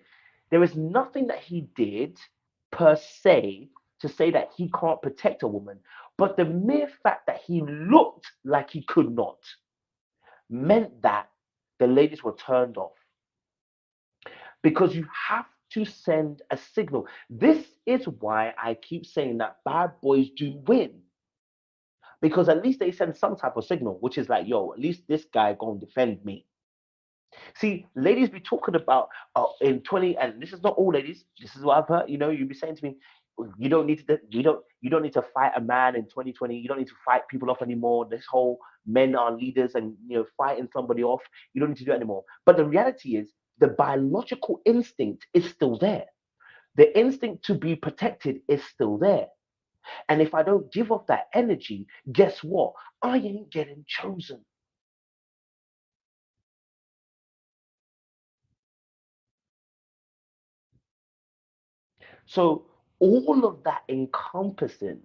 Speaker 3: There is nothing that he did per se to say that he can't protect a woman, but the mere fact that he looked like he could not meant that the ladies were turned off because you have to send a signal. This is why I keep saying that bad boys do win. Because at least they send some type of signal, which is like, yo, at least this guy gonna defend me. See, ladies be talking about in 20, and this is not all ladies. This is what I've heard. You'd be saying to me, you don't need to fight a man in 2020. You don't need to fight people off anymore. This whole men are leaders and fighting somebody off. You don't need to do it anymore. But the reality is, the biological instinct is still there. The instinct to be protected is still there. And if I don't give off that energy, guess what? I ain't getting chosen. So all of that encompassing,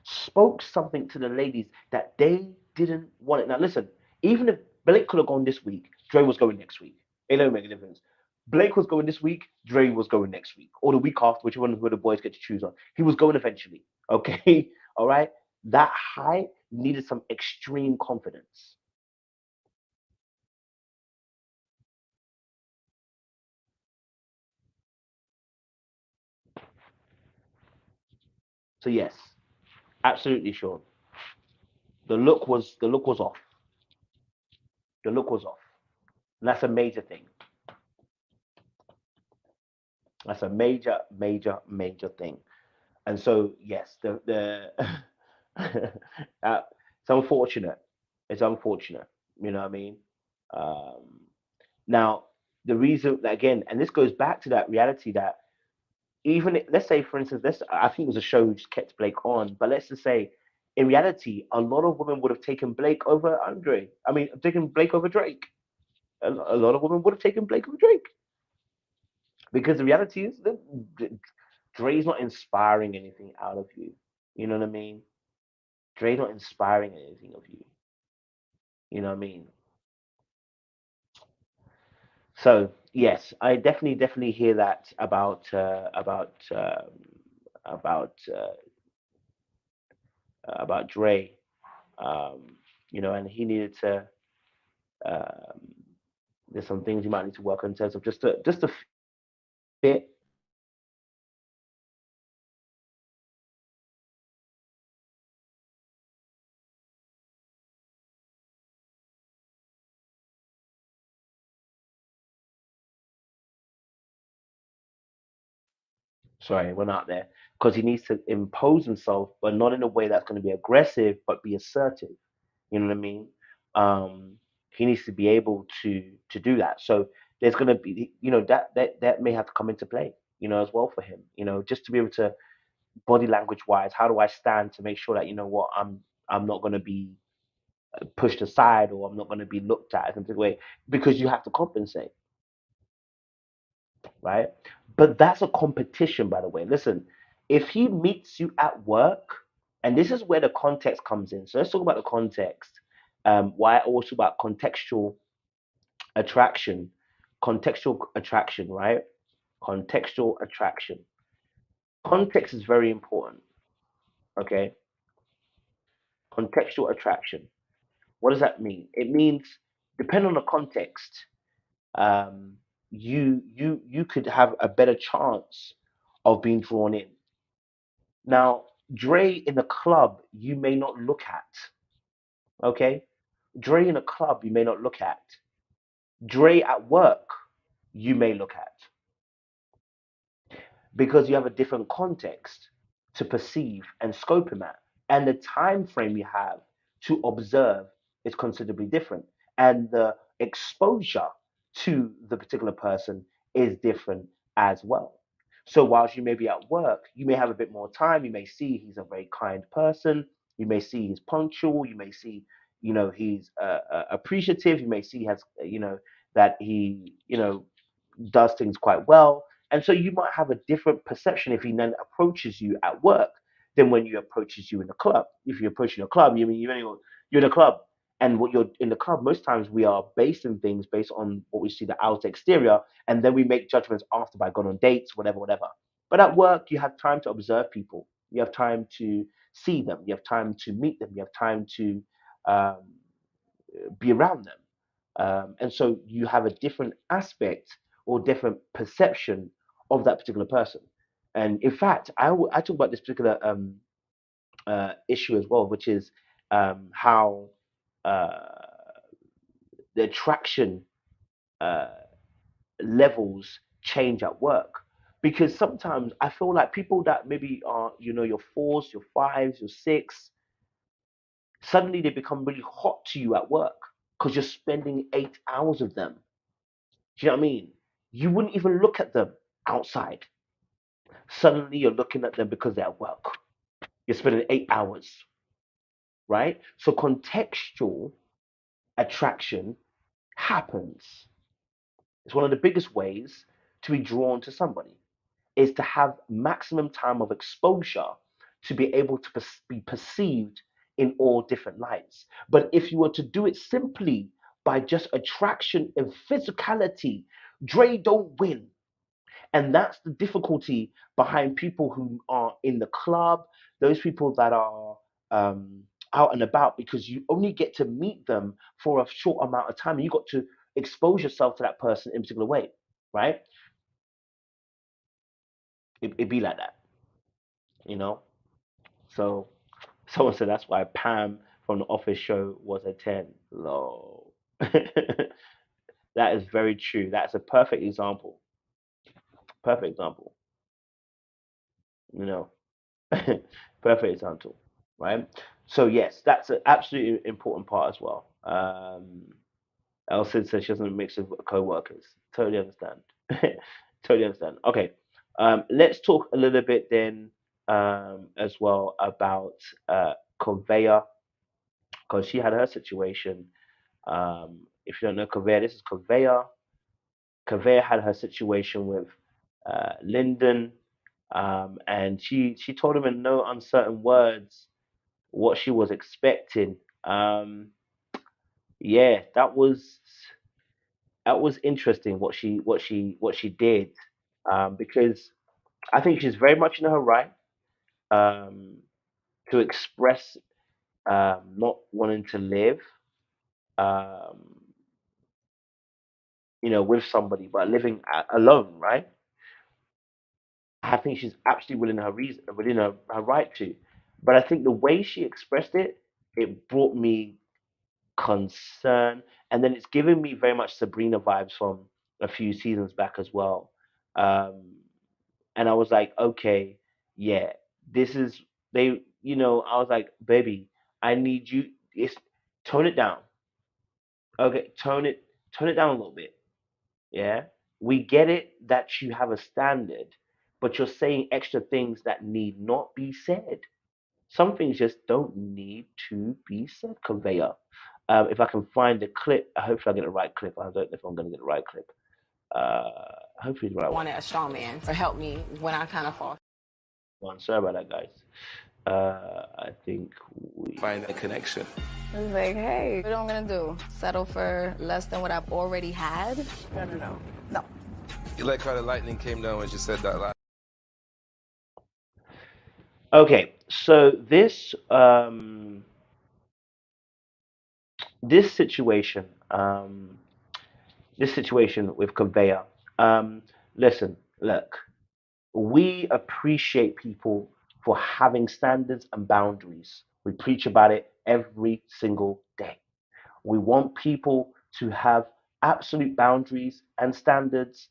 Speaker 3: spoke something to the ladies that they didn't want it. Now listen, even if Blake could have gone this week, Dre was going next week. It don't make a difference. Blake was going this week, Dre was going next week, or the week after, which one where the boys get to choose on. He was going eventually. Okay, all right. That high needed some extreme confidence. So yes, absolutely sure. The look was off. The look was off. And that's a major thing. That's a major, major, major thing. And so yes, the it's unfortunate. It's unfortunate. You know what I mean? Um, now the reason that again, and this goes back to that reality that let's say for instance, I think it was a show who just kept Blake on, but let's just say in reality, a lot of women would have taken Blake over Andre. I mean, taken Blake over Drake. A lot of women would have taken Blake over Drake because the reality is that Dre's not inspiring anything out of you. You know what I mean? Dre's not inspiring anything of you. You know what I mean? So yes, I definitely hear that about about Dre. Um, and he needed to. Um, there's some things you might need to work on in terms of just to fit. Sorry, went out there because he needs to impose himself, but not in a way that's going to be aggressive, but be assertive. You know what I mean? Um, he needs to be able to do that. So there's going to be, that may have to come into play, as well for him. Just to be able to body language wise, how do I stand to make sure that what I'm not going to be pushed aside or I'm not going to be looked at in a way because you have to compensate, right? But that's a competition, by the way. Listen, if he meets you at work, and this is where the context comes in. So let's talk about the context. Why I always talk about attraction, contextual attraction, right? Contextual attraction. Context is very important. Okay, contextual attraction. What does that mean? It means depending on the context, um, you could have a better chance of being drawn in. Now, Dre in the club, you may not look at. Okay, Dre in a club, you may not look at. Dre at work, you may look at because you have a different context to perceive and scope him at, and the time frame you have to observe is considerably different, and the exposure to the particular person is different as well. So whilst you may be at work, you may have a bit more time. You may see he's a very kind person. You may see he's punctual. You may see, he's appreciative. You may see he has, that he, does things quite well. And so you might have a different perception if he then approaches you at work than when he approaches you in the club. If you approach in a club, you mean you're in a club, and what you're in the club. Most times we are basing things based on what we see the outer exterior, and then we make judgments after by going on dates, whatever, whatever. But at work, you have time to observe people. You have time to see them. You have time to meet them. You have time to um, be around them. And so you have a different aspect or different perception of that particular person. And in fact, I talk about this particular issue as well, which is how uh, the attraction uh, levels change at work. Because sometimes I feel like people that maybe are, your fours, your fives, your six, suddenly they become really hot to you at work because you're spending 8 hours with them. Do you know what I mean? You wouldn't even look at them outside. Suddenly you're looking at them because they're at work. You're spending 8 hours, right? So contextual attraction happens. It's one of the biggest ways to be drawn to somebody is to have maximum time of exposure to be able to be perceived in all different lights. But if you were to do it simply by just attraction and physicality, Dre don't win. And that's the difficulty behind people who are in the club, those people that are out and about, because you only get to meet them for a short amount of time. And you got to expose yourself to that person in a particular way, right? It be like that, you know? So someone said that's why Pam from the Office show was a 10. Lol. That is very true. That's a perfect example. Perfect example. You know, perfect example, right? So yes, that's an absolutely important part as well. Elsie says she doesn't mix with co-workers. Totally understand. Totally understand. Okay, let's talk a little bit then as well about Corvaya, because she had her situation. If you don't know Corvaya, this is Corvaya. Corvaya had her situation with Lyndon, and she told him in no uncertain words what she was expecting. Yeah, that was interesting what she did, because I think she's very much in her right um, to express not wanting to live, um, with somebody, but living alone, right? I think she's absolutely within her right to. But I think the way she expressed it, it brought me concern, and then it's giving me very much Sabrina vibes from a few seasons back as well. Um, and I was like, okay, yeah, this is they. I was like, baby, I need you. It's tone it down. Okay, tone it down a little bit. Yeah, we get it that you have a standard, but you're saying extra things that need not be said. Some things just don't need to be said. Conveyor. If I can find the clip, hopefully I get the right clip. I don't know if I'm going to get the right clip. Hopefully the right one.
Speaker 5: Wanted a strong man to help me when I kind of fall.
Speaker 3: Sorry about that, guys. I think we
Speaker 1: Find that connection.
Speaker 4: It's like, hey, what am I gonna do? Settle for less than what I've already had? No. No.
Speaker 6: You like how the lightning came down when you said that last?
Speaker 3: Okay, so this situation, this situation with conveyor. Listen, look, we appreciate people for having standards and boundaries. We preach about it every single day. We want people to have absolute boundaries and standards.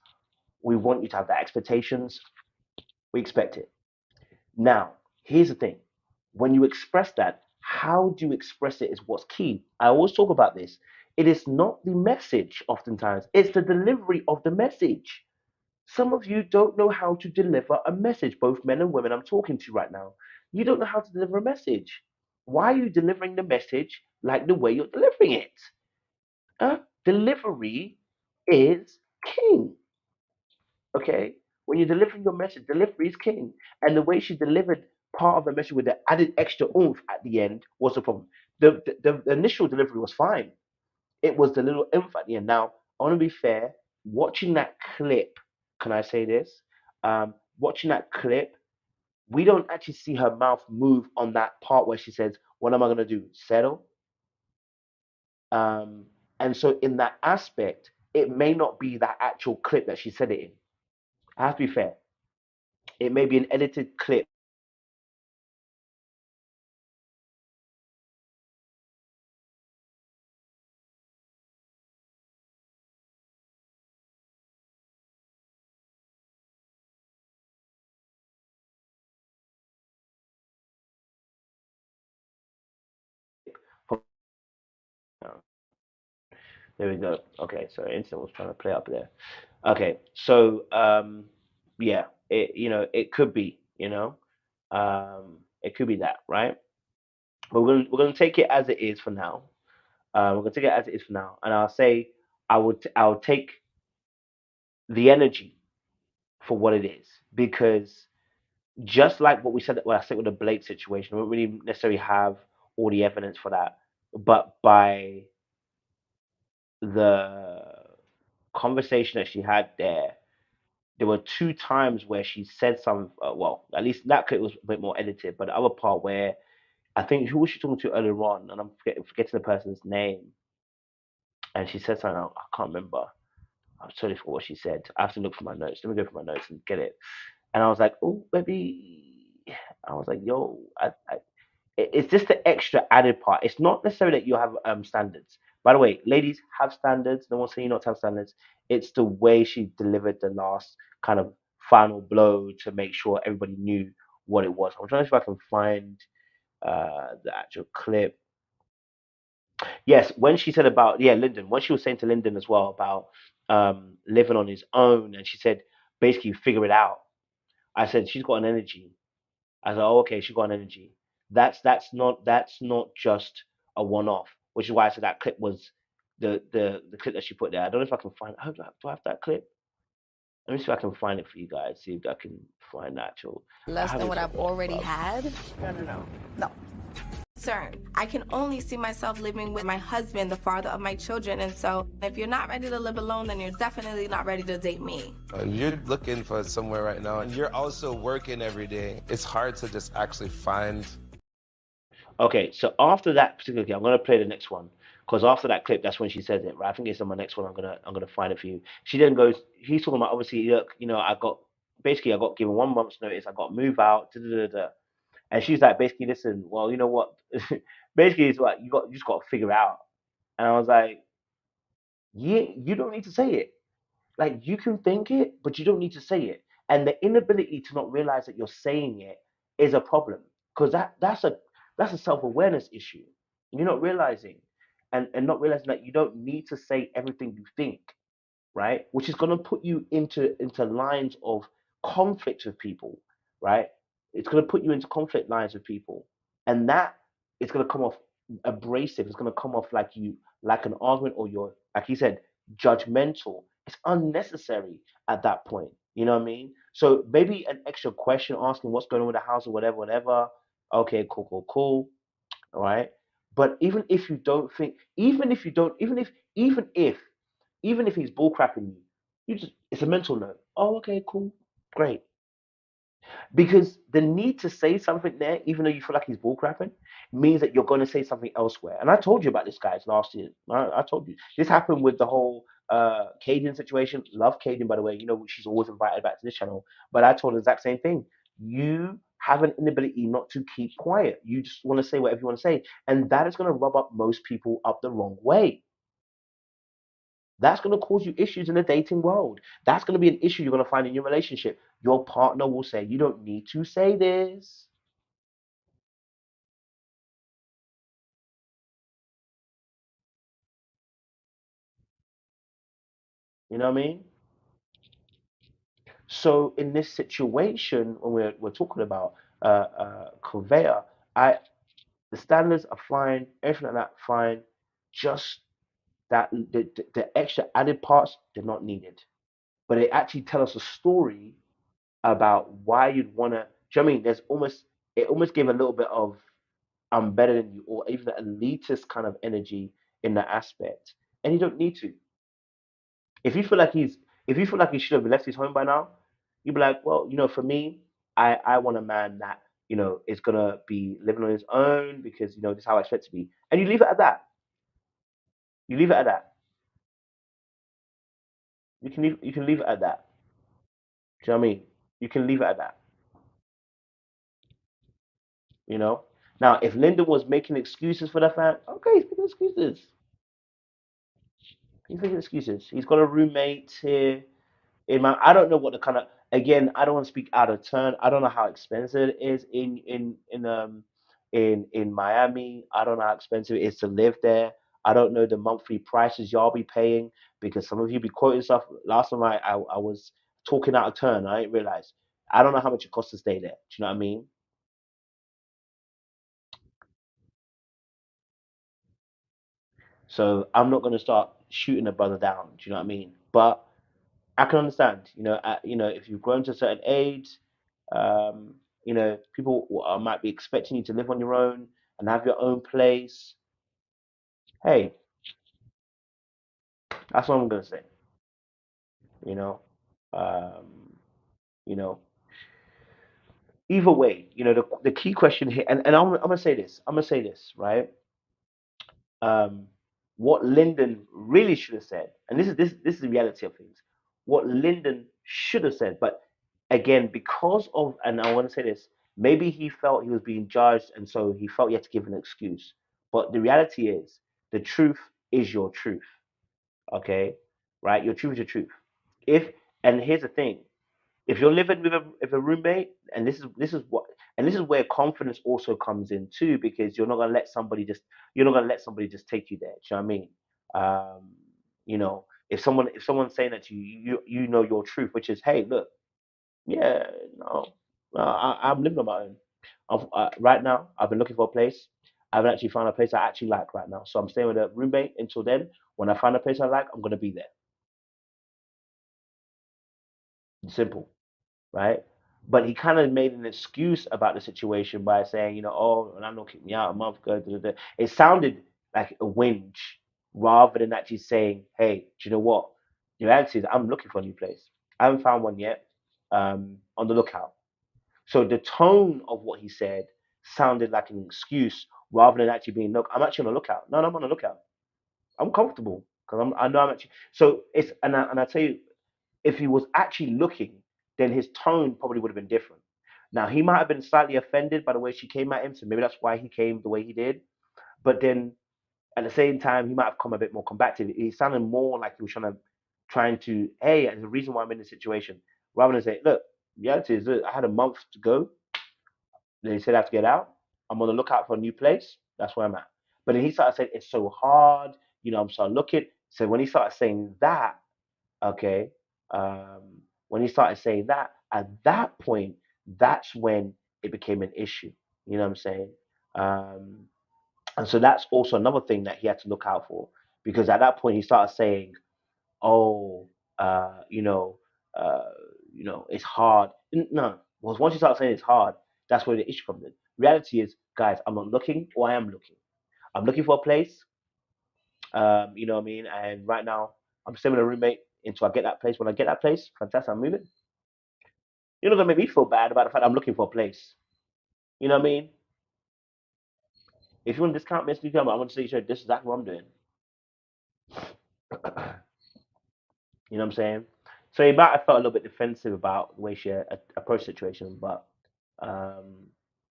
Speaker 3: We want you to have the expectations. We expect it. Now, here's the thing. When you express that, how do you express it is what's key. I always talk about this. It is not the message, oftentimes, it's the delivery of the message. Some of you don't know how to deliver a message, both men and women I'm talking to right now. You don't know how to deliver a message. Why are you delivering the message like the way you're delivering it? Delivery is king. Okay? When you're delivering your message, delivery is king. And the way she delivered part of the message with the added extra oomph at the end was the problem. The initial delivery was fine. It was the little oomph at the end. Now, I want to be fair, watching that clip, can I say this? Watching that clip, we don't actually see her mouth move on that part where she says, what am I going to do? Settle? Um, and so, in that aspect, it may not be that actual clip that she said it in. I have to be fair. It may be an edited clip. There we go. Okay, so internet was trying to play up there. Okay, so yeah, it could be, it could be that, right? But we're gonna take it as it is for now. We're gonna take it as it is for now, and I'll say I'll take the energy for what it is, because just like what we said, what I said with the Blake situation, we don't really necessarily have all the evidence for that, but by the conversation that she had there were two times where she said some, well, at least that clip was a bit more edited, but the other part where I think, who was she talking to earlier on, and I'm forgetting the person's name, and she said something, I can't remember. I'm sorry for what she said. I have to look for my notes. Let me go for my notes and get it. And I was like, oh, maybe. I was like, yo, it's just the extra added part. It's not necessarily that you have standards. By the way, ladies have standards. No one's saying you not to have standards. It's the way she delivered the last kind of final blow to make sure everybody knew what it was. I'm trying to see if I can find the actual clip. Yes, when she said about, yeah, Lyndon, when she was saying to Lyndon as well about living on his own, and she said basically figure it out. I said she's got an energy. I said, oh, okay, she got an energy. That's not just a one-off, which is why I said that clip was the clip that she put there. I don't know if I can find. Oh, do I have that clip? Let me see if I can find it for you guys. See if I can find the actual.
Speaker 4: Less than what I've already had? No.
Speaker 2: Sir, I can only see myself living with my husband, the father of my children, and so if you're not ready to live alone, then you're definitely not ready to date me.
Speaker 6: You're looking for somewhere right now, and you're also working every day. It's hard to just actually find.
Speaker 3: Okay, so after that particular clip, I'm gonna play the next one because after that clip, that's when she says it. Right, I think it's on my next one. I'm gonna find it for you. She then goes. He's talking about obviously, look, I got given 1 month's notice. I got to move out. Da, da, da, da. And she's like, basically, listen, well, you know what? Basically, it's like you just got to figure it out. And I was like, yeah, you don't need to say it. Like you can think it, but you don't need to say it. And the inability to not realize that you're saying it is a problem because that's a self-awareness issue. You're not realizing, and not realizing that you don't need to say everything you think, right? Which is going to put you into lines of conflict with people, right? It's going to put you into conflict lines with people, and that is going to come off abrasive. It's going to come off like you like an argument, or you're like you said, judgmental. It's unnecessary at that point. You know what I mean? So maybe an extra question asking what's going on with the house or whatever, whatever. Okay, cool, cool, cool. All right. But even if you don't think, even if you don't, even if he's bullcrapping you, it's a mental note. Oh, okay, cool, great. Because the need to say something there, even though you feel like he's bullcrapping, means that you're going to say something elsewhere. And I told you about this, guys, last year. I told you this happened with the whole Caden situation. Love Caden, by the way. You know she's always invited back to this channel. But I told her the exact same thing. You have an inability not to keep quiet. You just want to say whatever you want to say, and that is going to rub up most people up the wrong way. That's going to cause you issues in the dating world. That's going to be an issue you're going to find in your relationship. Your partner will say, you don't need to say this. You know what I mean? So in this situation, when we're talking about Corvaya, the standards are fine, everything like that fine. Just that the extra added parts, they're not needed. But they actually tell us a story about why you'd want to. Do you know what I mean? It almost gave a little bit of I'm better than you, or even an elitist kind of energy in that aspect. And you don't need to. If you feel like he should have left his home by now, you'd be like, well, for me, I want a man that, is gonna be living on his own because, this is how I expect to be. And you leave it at that. You leave it at that. You can leave it at that. Do you know what I mean? You can leave it at that. You know? Now, if Lyndon was making excuses for the fam, okay, he's making excuses. He's making excuses. He's got a roommate here. I don't know what the kind of, again, I don't want to speak out of turn. I don't know how expensive it is in Miami. I don't know how expensive it is to live there. I don't know the monthly prices y'all be paying because some of you be quoting stuff. Last time I was talking out of turn. I didn't realize. I don't know how much it costs to stay there. Do you know what I mean? So I'm not going to start shooting a brother down. Do you know what I mean? But I can understand. If you've grown to a certain age, um, people might be expecting you to live on your own and have your own place. Hey, that's what I'm going to say. You know, um, you know. Either way, the key question here, and I'm gonna say this. I'm gonna say this, right? Um, what Lyndon really should have said, and this is the reality of things. What Lyndon should have said, but again, because of, and I want to say this, maybe he felt he was being judged, and so he felt he had to give an excuse. But the reality is, the truth is your truth. Okay, right? Your truth is your truth. If and here's the thing, if you're living with a roommate, and this is where confidence also comes in too, because you're not gonna let somebody just take you there. Do you know what I mean? If someone's saying that to you, you know your truth, which is, hey, look, yeah, no, I'm living on my own. Right now, I've been looking for a place. I haven't actually found a place I actually like right now, so I'm staying with a roommate until then. When I find a place I like, I'm gonna be there. Simple. Right? But he kind of made an excuse about the situation by saying, oh, Orlando kicked me out a month ago. Da, da, da. It sounded like a whinge rather than actually saying, hey, do you know what? The reality is, I'm looking for a new place. I haven't found one yet. On the lookout. So the tone of what he said sounded like an excuse rather than actually being, look, I'm actually on the lookout. No, I'm on the lookout. I'm comfortable because I know I'm actually. So it's, and I tell you, if he was actually looking, then his tone probably would have been different. Now, he might have been slightly offended by the way she came at him, so maybe that's why he came the way he did. But then at the same time, he might have come a bit more combative. He sounded more like he was trying to, hey, there's a reason why I'm in this situation, rather than say, look, the reality is, look, I had a month to go. They said I have to get out. I'm on the lookout for a new place. That's where I'm at. But then he started saying, it's so hard. I'm starting looking. So when he started saying that, okay, when he started saying that, at that point, that's when it became an issue. You know what I'm saying? Um, and so that's also another thing that he had to look out for, because at that point he started saying, "Oh, uh, you know, uh, it's hard." No, well, once you start saying it's hard, that's where the issue comes in. Reality is, guys, I'm not looking, or I am looking. I'm looking for a place. You know what I mean? And right now, I'm staying with a roommate until I get that place. When I get that place, fantastic, I'm moving. You're not gonna make me feel bad about the fact I'm looking for a place. You know what I mean? If you want to discount me, I want to say, sure, this is exactly what I'm doing. You know what I'm saying? So he might have felt a little bit defensive about the way she approached the situation, but um,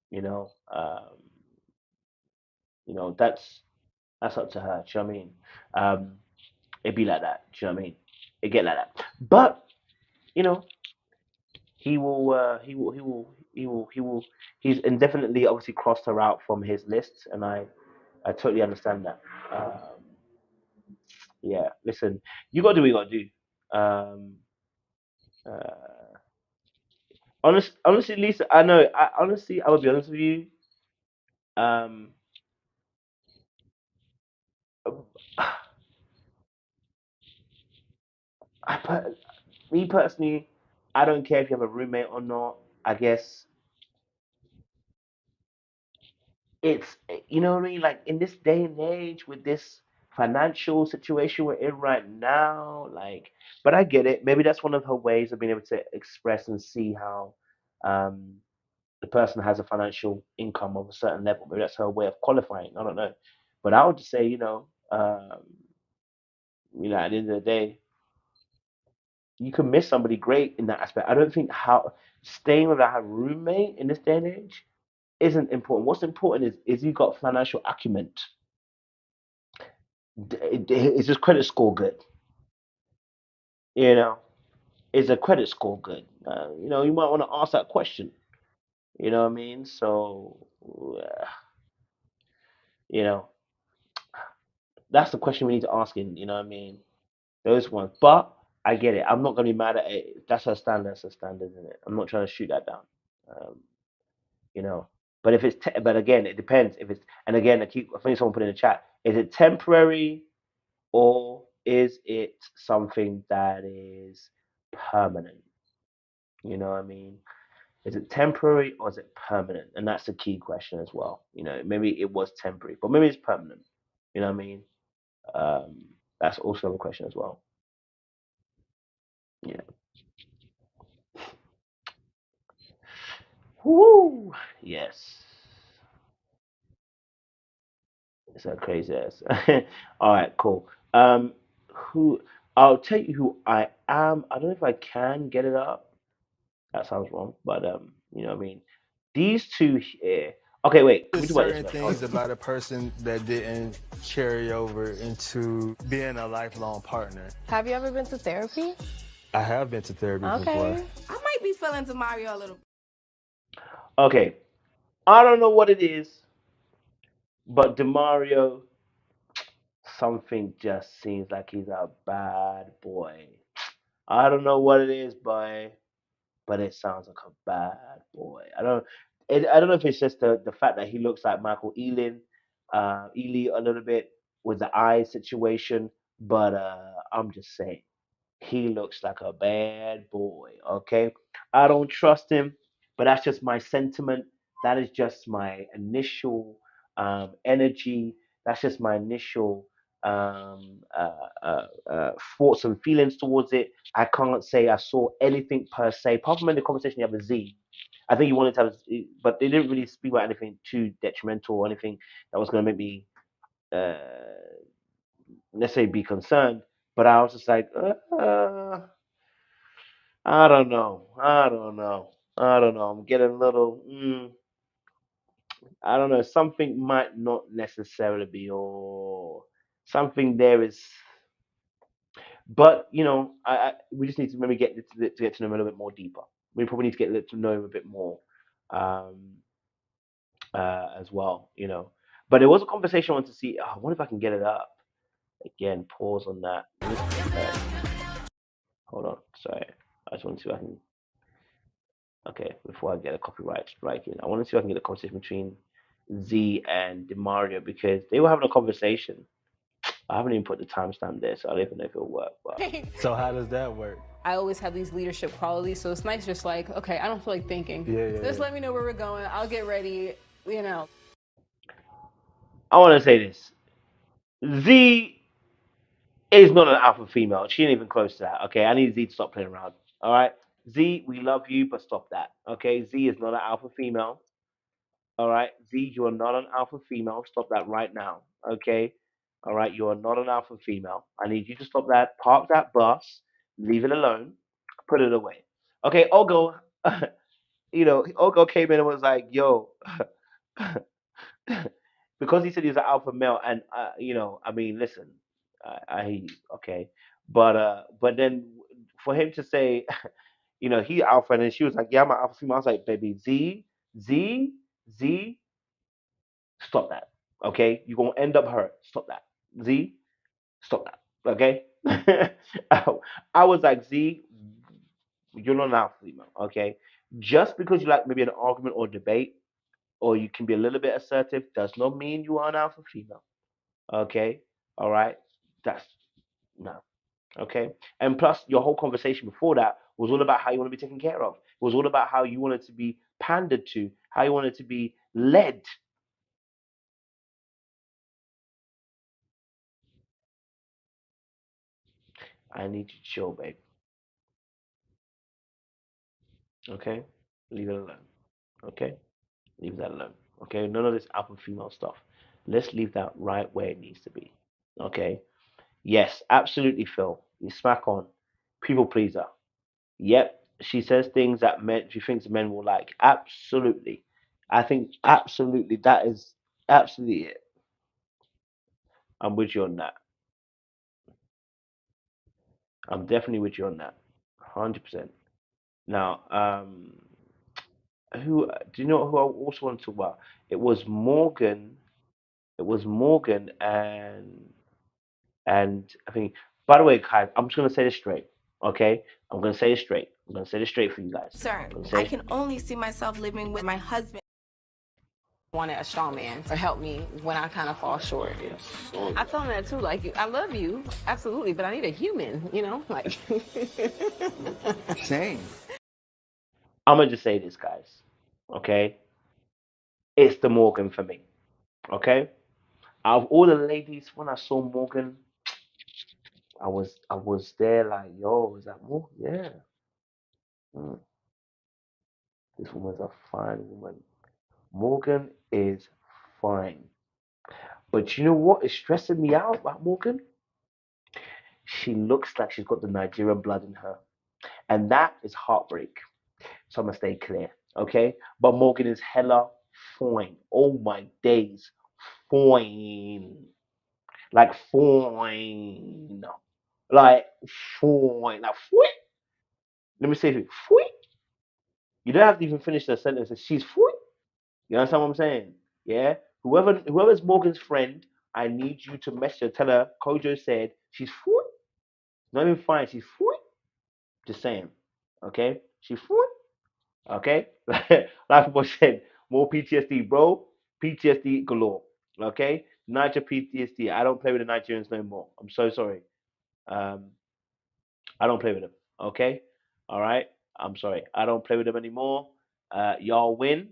Speaker 3: you know, um, that's up to her. Do you know what I mean? It'd be like that. Do you know what I mean? It get like that. But you know, he's indefinitely obviously crossed her out from his list, and I totally understand that. Yeah, listen, you gotta do what you gotta do. Uh, honestly, Lisa, I know. I will be honest with you. Um, I per- me personally, I don't care if you have a roommate or not. I guess it's, you know what I mean, like in this day and age with this financial situation we're in right now, like, but I get it. Maybe that's one of her ways of being able to express and see how um the person has a financial income of a certain level. Maybe that's her way of qualifying. I don't know. But I would just say, at the end of the day, you can miss somebody great in that aspect. I don't think how staying without a roommate in this day and age isn't important. What's important is you got financial acumen. Is his credit score good? You know, is a credit score good? You might want to ask that question. You know what I mean? So, you know, that's the question we need to ask in, you know what I mean? Those ones. But I get it. I'm not gonna be mad at it. That's her standard, that's her standard, isn't it? I'm not trying to shoot that down. Um, you know. But if it's but again, it depends. If it's and again, I think someone put in the chat, is it temporary or is it something that is permanent? You know what I mean? Is it temporary or is it permanent? And that's the key question as well. You know, maybe it was temporary, but maybe it's permanent. You know what I mean? Um, that's also a question as well. Yeah. Woo! Yes. It's a crazy ass. All right, cool. Who? I'll tell you who I am. I don't know if I can get it up. That sounds wrong, but you know what I mean. These two here. Okay, wait. Can we
Speaker 7: There's
Speaker 3: talk about this?
Speaker 7: certain
Speaker 3: Wait,
Speaker 7: things
Speaker 3: hold
Speaker 7: about a person that didn't carry over into being a lifelong partner.
Speaker 4: Have you ever been to therapy?
Speaker 7: I have been to therapy before.
Speaker 2: I might be feeling Demario a little.
Speaker 3: on. Okay, I don't know what it is, but Demario, something just seems like he's a bad boy. I don't know what it is, boy, but it sounds like a bad boy. I don't know if it's just the fact that he looks like Michael Ealy a little bit with the eye situation, but I'm just saying. He looks like a bad boy, okay? I don't trust him, but that's just my sentiment. That is just my initial energy. That's just my initial thoughts and feelings towards it. I can't say I saw anything per se, apart from in the conversation you have with Z. I think you wanted to have, but they didn't really speak about anything too detrimental or anything that was going to make me uh, necessarily be concerned. But I was just like, I don't know. I don't know. I don't know. I'm getting a little. I don't know. Something might not necessarily be, or something there is. But we just need to maybe get to know him a little bit more deeper. We probably need to get to know him a bit more, um, as well. But there was a conversation I wanted to see. Oh, I wonder if I can get it up again. Pause on that. Hold on. Sorry. I just want to see if I can. Okay, before I get a copyright strike in, I want to see if I can get a conversation between Z and Demario because they were having a conversation. I haven't even put the timestamp there, so I don't even know if it'll work. But
Speaker 7: So how does that work?
Speaker 5: I always have these leadership qualities, so it's nice just like, okay, I don't feel like thinking. Just let me know where we're going. I'll get ready,
Speaker 3: I want to say this: Z is not an alpha female. She ain't even close to that. Okay, I need Z to stop playing around. All right, Z, we love you, but stop that. Okay, Z is not an alpha female. All right, Z, you are not an alpha female. Stop that right now. Okay. All right, you are not an alpha female. I need you to stop that. Park that bus. Leave it alone. Put it away. Okay, Ogo. Ogo came in and was like, "Yo," because he said he was an alpha male, and I mean, listen, I hear you, okay, but then for him to say, he alpha, and then she was like, "Yeah, I'm an alpha female." I was like, "Baby, Z, Z, stop that. Okay, you're gonna end up hurt. Stop that. Z, stop that. Okay." I was like, Z, you're not an alpha female. Okay, just because you like maybe an argument or debate, or you can be a little bit assertive, does not mean you are an alpha female. Okay, all right, that's no. Okay, and plus your whole conversation before that was all about how you want to be taken care of. It was all about how you wanted to be pandered to, how you wanted to be led. I need you to chill, babe. Okay? Leave it alone. Okay? Leave that alone. Okay? None of this alpha female stuff. Let's leave that right where it needs to be. Okay? Yes, absolutely, Phil. You smack on. People pleaser. Yep. She says things that she thinks men will like. Absolutely. I think absolutely that is absolutely it. I'm with you on that. I'm definitely with you on that. 100%. Now, who do you know who I also want to talk about? It was Morgan. It was Morgan and And I think, by the way, guys, I'm just gonna say this straight, okay? I'm gonna say it straight. I'm gonna say this straight for you guys.
Speaker 2: I can only see myself living with my husband.
Speaker 5: Wanted a strong man to help me when I kind of fall short. I told him that too. Like, I love you, absolutely, but I need a human. Like.
Speaker 1: Same.
Speaker 3: I'm gonna just say this, guys. Okay, it's the Morgan for me. Okay, out of all the ladies, when I saw Morgan, I was there like, yo, is that Morgan? Yeah. Mm, this woman's a fine woman. Morgan is fine. But you know what is stressing me out about Morgan? She looks like she's got the Nigerian blood in her. And that is heartbreak. So I'm gonna stay clear. Okay? But Morgan is hella fine. Oh my days. Fine. Like fine. Like fine. Like fine. Let me say it. Fine. You don't have to even finish the sentence. She's fine. You understand what I'm saying? Yeah? Whoever's Morgan's friend, I need you to message her, tell her Kojo said she's fine. Not even fine, she's fine. Just saying. Okay? She's fine. Okay? Like people said, more PTSD, bro. PTSD galore. Okay? Niger PTSD. I don't play with the Nigerians no more. I'm so sorry. Um, I don't play with them. Okay? All right? I'm sorry. I don't play with them anymore. Y'all win.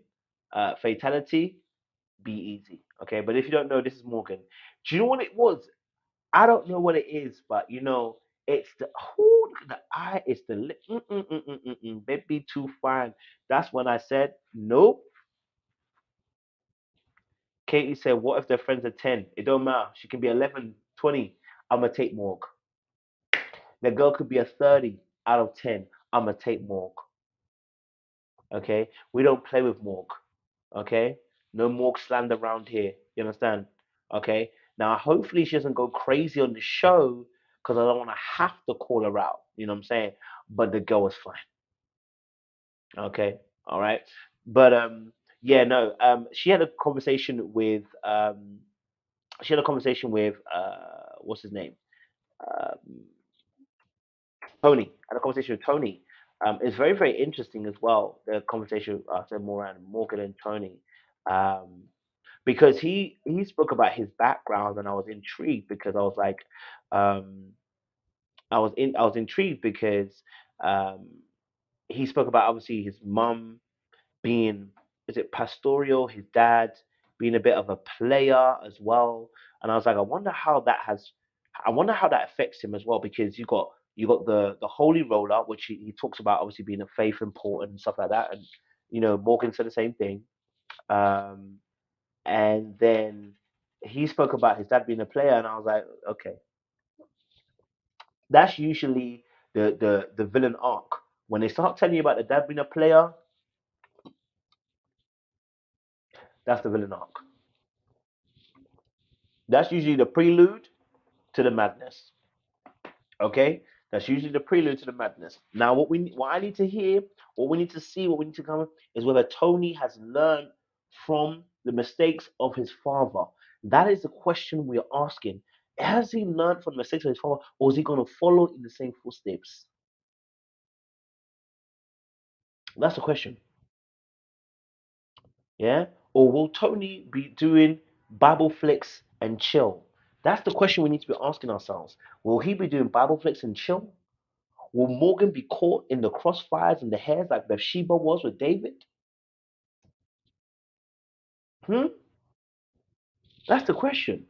Speaker 3: Fatality. Be easy. Okay? But if you don't know, this is Morgan. Do you know what it was? I don't know what it is, but it's the look at the eye, it's the lip. Baby too fine. That's when I said nope. Katie said, what if their friends are 10? It don't matter. She can be 11, 20. I'ma take Morg. The girl could be a 30 out of 10. I'ma take Morg. Okay? We don't play with Morg. Okay? No Morg slander around here. You understand? Okay? Now, hopefully she doesn't go crazy on the show because I don't want to have to call her out. You know what I'm saying? But the girl was fine. Okay? All right? But yeah, no. She had a conversation with what's his name? Um, Tony. Had a conversation with Tony. It's very, very interesting as well. The conversation I said more around Morgan and Tony. Um, because he spoke about his background and I was intrigued because I was like, um, I was intrigued because um, he spoke about obviously his mum being, is it pastoral, his dad being a bit of a player as well, and I was like, I wonder how that affects him as well because you got the holy roller which he talks about obviously being a faith important and stuff like that, and Morgan said the same thing. Um, and then he spoke about his dad being a player, and I was like, okay, that's usually the villain arc. When they start telling you about the dad being a player, that's the villain arc. That's usually the prelude to the madness. Okay, that's usually the prelude to the madness. Now, what I need to hear, what we need to see, what we need to come is whether Tony has learned from the mistakes of his father. That is the question we are asking. Has he learned from the mistakes of his father, or is he going to follow in the same footsteps? That's the question. Yeah? Or will Tony be doing Bible flicks and chill? That's the question we need to be asking ourselves. Will he be doing Bible flicks and chill? Will Morgan be caught in the crossfires and the hairs like Bathsheba was with David? Hmm? That's the question.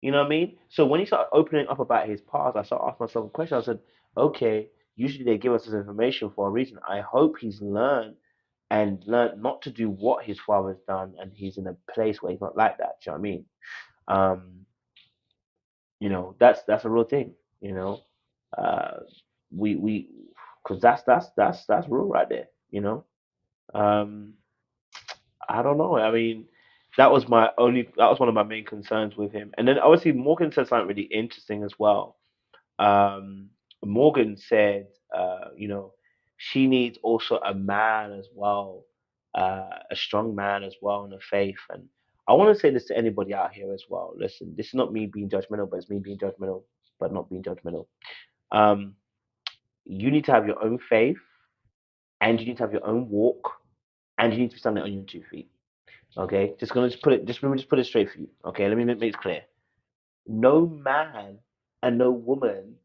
Speaker 3: You know what I mean? So when he started opening up about his past, I started asking myself a question. I said, okay, usually they give us this information for a reason. I hope he's learned and learned not to do what his father's done and he's in a place where he's not like that. Do you know what I mean? Um, that's a real thing. You know, uh, we because that's real right there. Um, I don't know. I mean, that was one of my main concerns with him. And then obviously Morgan said something really interesting as well. Um, Morgan said, she needs also a man as well, a strong man as well in the faith. And I want to say this to anybody out here as well. Listen, this is not me being judgmental, but it's me being judgmental, but not being judgmental. Um, you need to have your own faith, and you need to have your own walk, and you need to be standing on your 2 feet. Okay, let me just put it straight for you. Okay, let me make it clear. No man and no woman.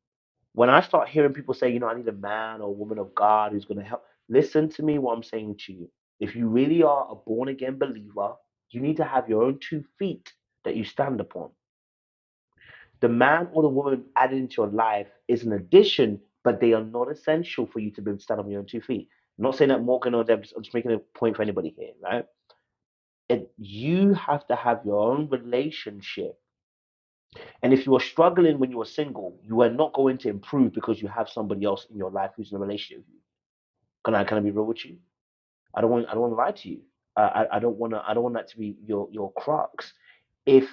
Speaker 3: When I start hearing people say, I need a man or woman of God who's going to help, listen to me what I'm saying to you. If you really are a born again believer, you need to have your own 2 feet that you stand upon. The man or the woman added into your life is an addition, but they are not essential for you to be able to stand on your own 2 feet. I'm not saying that Morgan or Deb, I'm just making a point for anybody here, right? You have to have your own relationship. And if you are struggling when you are single, you are not going to improve because you have somebody else in your life who's in a relationship with you. Can I be real with you? I don't want to lie to you. I don't want that to be your crux. If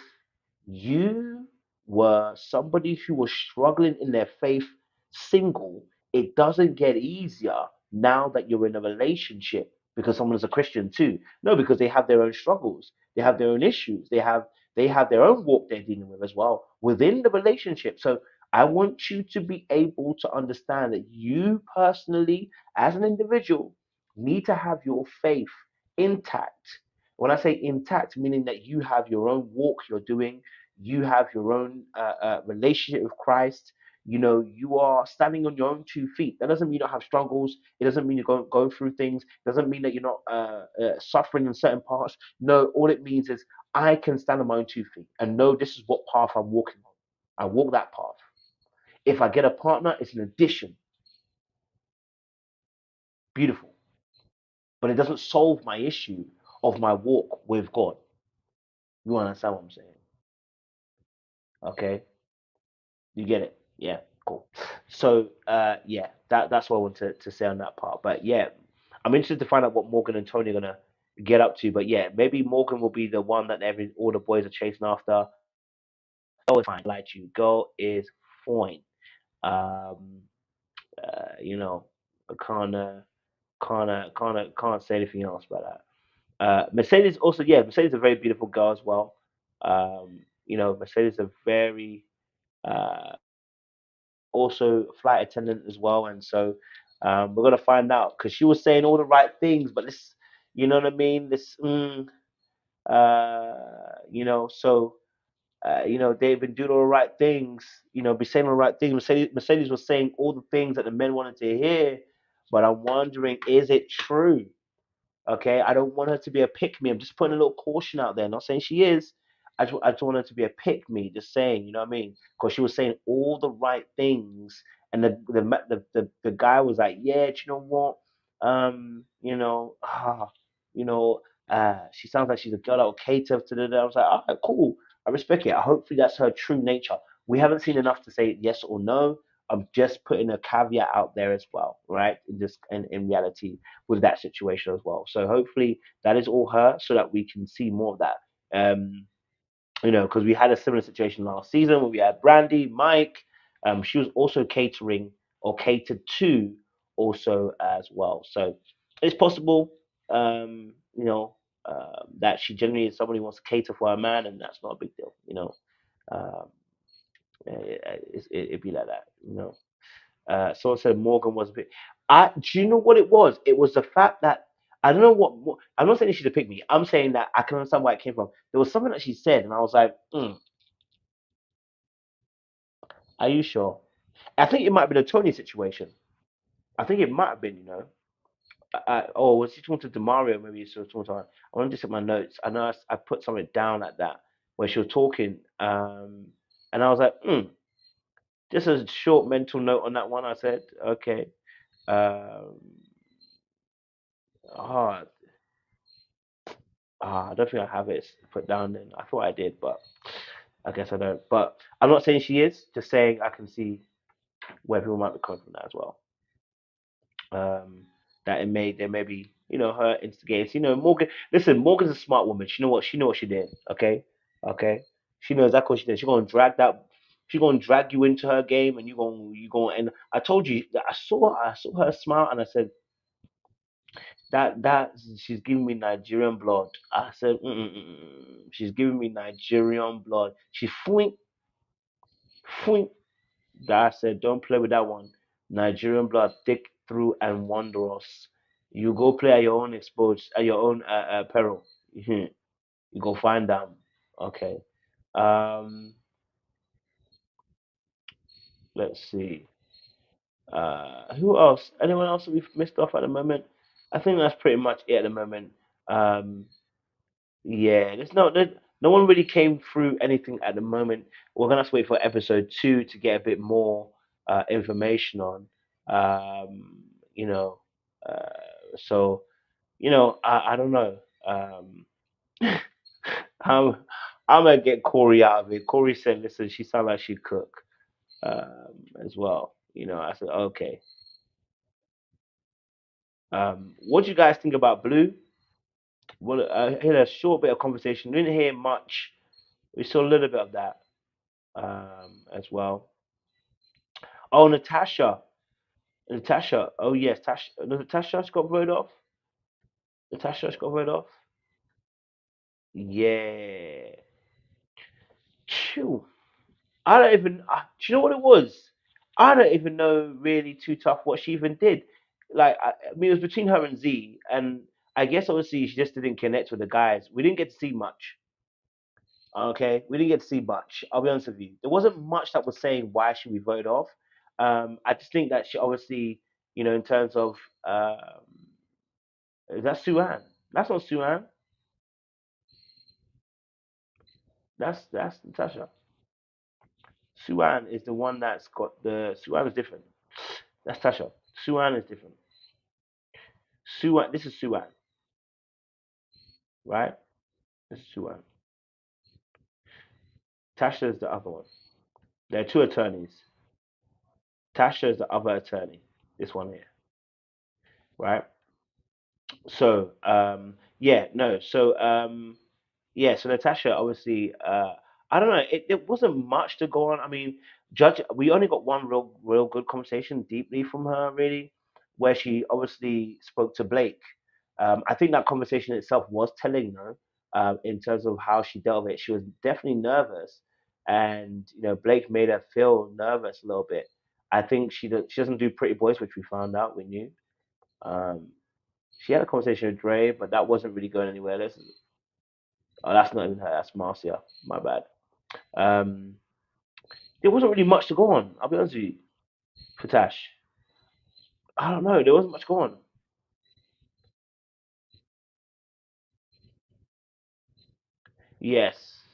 Speaker 3: you were somebody who was struggling in their faith single, it doesn't get easier now that you're in a relationship because someone is a Christian too. No, because they have their own struggles, they have their own issues, they have their own walk they're dealing with as well within the relationship. So I want you to be able to understand that you personally, as an individual, need to have your faith intact. When I say intact, meaning that you have your own walk you're doing, you have your own relationship with Christ. You are standing on your own 2 feet. That doesn't mean you don't have struggles. It doesn't mean you're going through things. It doesn't mean that you're not suffering in certain parts. No, all it means is I can stand on my own 2 feet and know this is what path I'm walking on. I walk that path. If I get a partner, it's an addition. Beautiful. But it doesn't solve my issue of my walk with God. You understand what I'm saying? Okay, you get it? Yeah, cool. So, yeah, that's what I want to say on that part. But yeah, I'm interested to find out what Morgan and Tony are gonna get up to. But yeah, maybe Morgan will be the one that all the boys are chasing after. Girl is fine, like you. Girl is fine. Um, I can't say anything else about that. Mercedes also, yeah, Mercedes is a very beautiful girl as well. Mercedes is a very also flight attendant as well, and so we're gonna find out because she was saying all the right things, but this, you know what I mean? So they've been doing all the right things, be saying all the right things. Mercedes was saying all the things that the men wanted to hear, but I'm wondering, is it true? Okay, I don't want her to be a pick me. I'm just putting a little caution out there. Not saying she is. I just want her to be a pick me. Just saying, you know what I mean? Because she was saying all the right things, and the guy was like, yeah, do you know what? You know, you know, she sounds like she's a girl that will cater to the. I was like, all right, cool. I respect it. Hopefully, that's her true nature. We haven't seen enough to say yes or no. I'm just putting a caveat out there as well, right? In reality with that situation as well. So hopefully that is all her, so that we can see more of that. Because we had a similar situation last season where we had Brandy, Mike. She was also catering or catered to also as well. So it's possible, that she generally is somebody who wants to cater for a man, and that's not a big deal. Um, it'd be like that. Someone said Morgan was a bit. Do you know what it was? It was the fact that I don't know what. I'm not saying she's a pick me. I'm saying that I can understand where it came from. There was something that she said, and I was like, "Are you sure?" I think it might have been a Tony situation. I think it might have been. Was she talking to Demario? Maybe she was talking to her. I want to just at my notes. I know I put something down like that when she was talking, and I was like, just a short mental note on that one. I said, okay. Um, oh, I don't think I have it put down then. I thought I did, but I guess I don't. But I'm not saying she is, just saying I can see where people might be coming from that as well. That there may be, her instigating. Morgan. Listen, Morgan's a smart woman. She know what she did. Okay, okay. She knows exactly what she did. She's gonna drag that. She's gonna drag you into her game, and you going. And I told you that I saw her smile, and I said, That she's giving me Nigerian blood. I said, she's giving me Nigerian blood. She fwink, fwink. That I said, don't play with that one. Nigerian blood, thick through and wondrous. You go play at your own exposure, at your own peril. You go find them. Okay. Um, let's see. Who else? Anyone else that we've missed off at the moment? I think that's pretty much it at the moment. Um, Yeah, no one really came through anything at the moment. We're gonna have to wait for episode 2 to get a bit more information on. Um, you know, so I don't know. I'm I'm gonna get Corey out of it. Corey said, "Listen, she sounds like she cook as well." I said, "Okay." What do you guys think about Blue? Well, I had a short bit of conversation. We didn't hear much. We saw a little bit of that. As well. Oh, Natasha. Natasha. Oh, yes. Natasha got voted off. Natasha got voted off. Yeah. Phew. I don't even. Do you know what it was? I don't even know really too tough what she even did. Like, I mean, it was between her and Z, and I guess obviously she just didn't connect with the guys. We didn't get to see much. Okay, we didn't get to see much. I'll be honest with you. There wasn't much that was saying why should we vote off. I just think that she obviously, in terms of is that Suan? That's not Suan. That's Natasha. Suan is the one that's got the Suan is different. That's Tasha. Suan is different. Suan. This is Suan, right? This is Suan. Tasha is the other one. There are two attorneys. Tasha is the other attorney. This one here, right? So, yeah, no. So, yeah, so Natasha, obviously, I don't know. It wasn't much to go on. I mean, Judge, we only got one real good conversation deeply from her, really, where she obviously spoke to Blake. I think that conversation itself was telling, though, in terms of how she dealt with it. She was definitely nervous, and Blake made her feel nervous a little bit. I think she doesn't do pretty boys, which we found out, we knew. Um, she had a conversation with Dre, but that wasn't really going anywhere. Oh, that's not even her. That's Marcia. My bad. Um, there wasn't really much to go on. I'll be honest with you, for Tash. I don't know. There wasn't much to go on. Yes,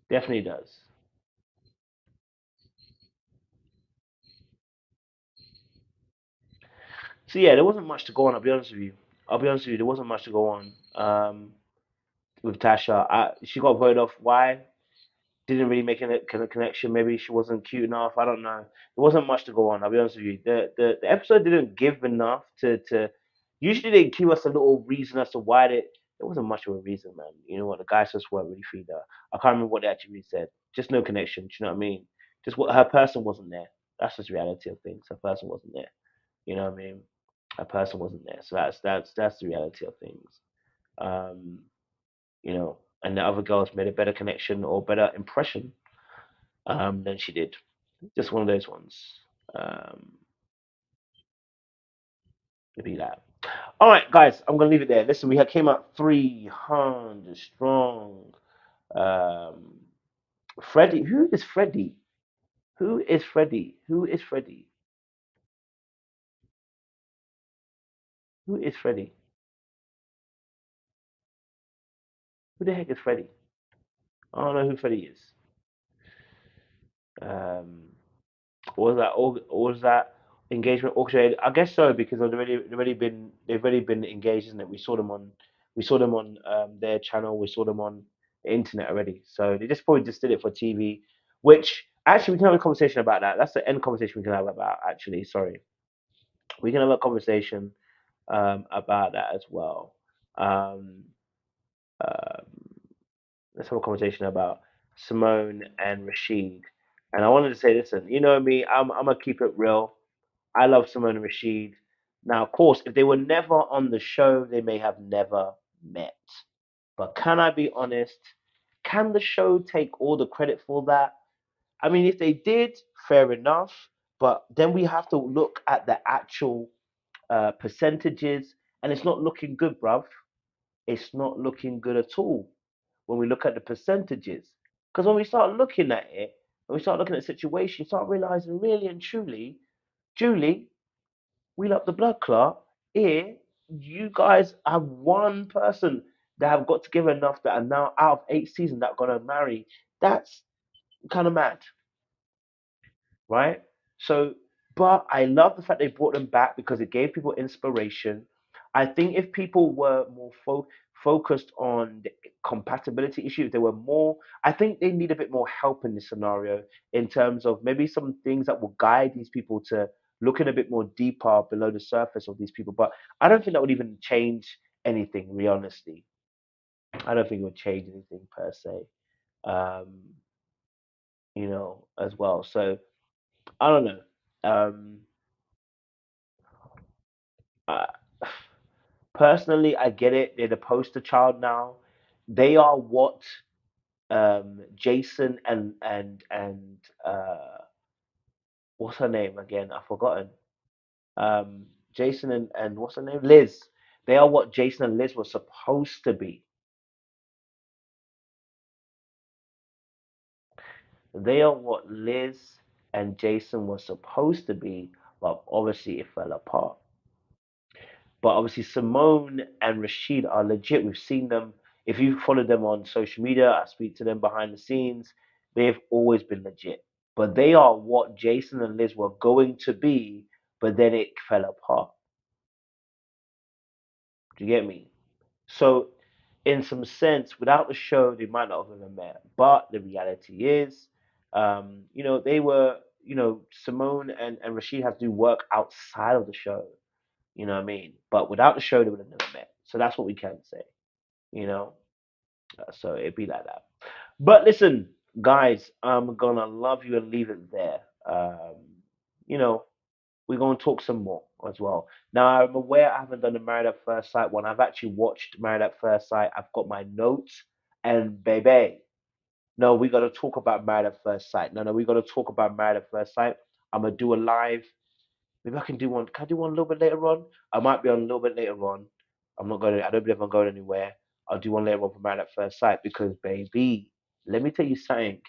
Speaker 3: definitely does. So yeah, there wasn't much to go on. I'll be honest with you. I'll be honest with you. There wasn't much to go on. With Tasha, she got voted off. Why? Didn't really make any kind of connection. Maybe she wasn't cute enough. I don't know. There wasn't much to go on. I'll be honest with you. The episode didn't give enough to. Usually they give us a little reason as to why they. There wasn't much of a reason, man. You know what? The guys just weren't really feed her. I can't remember what they actually said. Just no connection. Do you know what I mean? Just what her person wasn't there. That's just the reality of things. Her person wasn't there. You know what I mean? Her person wasn't there. So that's the reality of things. Um, and the other girls made a better connection or better impression than she did. Just one of those ones. Um, to be that. All right, guys, I'm gonna leave it there. Listen, we had came out 300 strong. Um, Freddie, who is Freddie? Who is Freddie? Who is Freddie? Who is Freddie? Who the heck is Freddie? I don't know who Freddie is. Um, was that engagement orchestrated? I guess so because they've already been engaged, isn't it? We saw them on their channel. We saw them on the internet already. So they just probably just did it for TV. Which actually we can have a conversation about that. That's the end conversation we can have about. Actually, sorry, we can have a conversation about that as well. Um, um, let's have a conversation about Simone and Rashid. And I wanted to say, listen, you know me, I'm gonna keep it real. I love Simone and Rashid. Now, of course, if they were never on the show, they may have never met. But can I be honest? Can the show take all the credit for that? I mean, if they did, fair enough. But then we have to look at the actual percentages, and it's not looking good, bruv. It's not looking good at all when we look at the percentages. Because when we start looking at it, when we start looking at the situation, you start realizing really and truly, Julie, Wheel Up the Blood Clot, here, you guys have one person that have got together enough that are now out of 8 seasons that are going to marry. That's kind of mad, right? So, but I love the fact they brought them back because it gave people inspiration. I think if people were more focused on the compatibility issue, if they were more, I think they need a bit more help in this scenario in terms of maybe some things that will guide these people to look in a bit more deeper below the surface of these people. But I don't think that would even change anything, really honestly. I don't think it would change anything per se, um, as well. So I don't know. Um, uh, Personally, I get it. They're the poster child now. They are what Jason and what's her name again? I've forgotten. Jason and what's her name? Liz. They are what Jason and Liz were supposed to be. They are what Liz and Jason were supposed to be, but obviously it fell apart. But obviously, Simone and Rashid are legit. We've seen them. If you follow them on social media, I speak to them behind the scenes. They've always been legit. But they are what Jason and Liz were going to be, but then it fell apart. Do you get me? So, in some sense, without the show, they might not have ever met. But the reality is, they were, Simone and Rashid have to do work outside of the show. You know what I mean? But without the show, they would have never met. So that's what we can say, you know? So it'd be like that. But listen, guys, I'm gonna love you and leave it there. You know, we're gonna talk some more as well. Now I'm aware I haven't done the Married at First Sight one. I've actually watched Married at First Sight. I've got my notes, and baby, no, we gotta talk about Married at First Sight. No, we gotta talk about Married at First Sight. I'm gonna do a live. Maybe I can do one. Can I do one a little bit later on? I might be on a little bit later on. I'm not going. I don't believe I'm going anywhere. I'll do one later on for Married at First Sight because, baby, let me tell you something.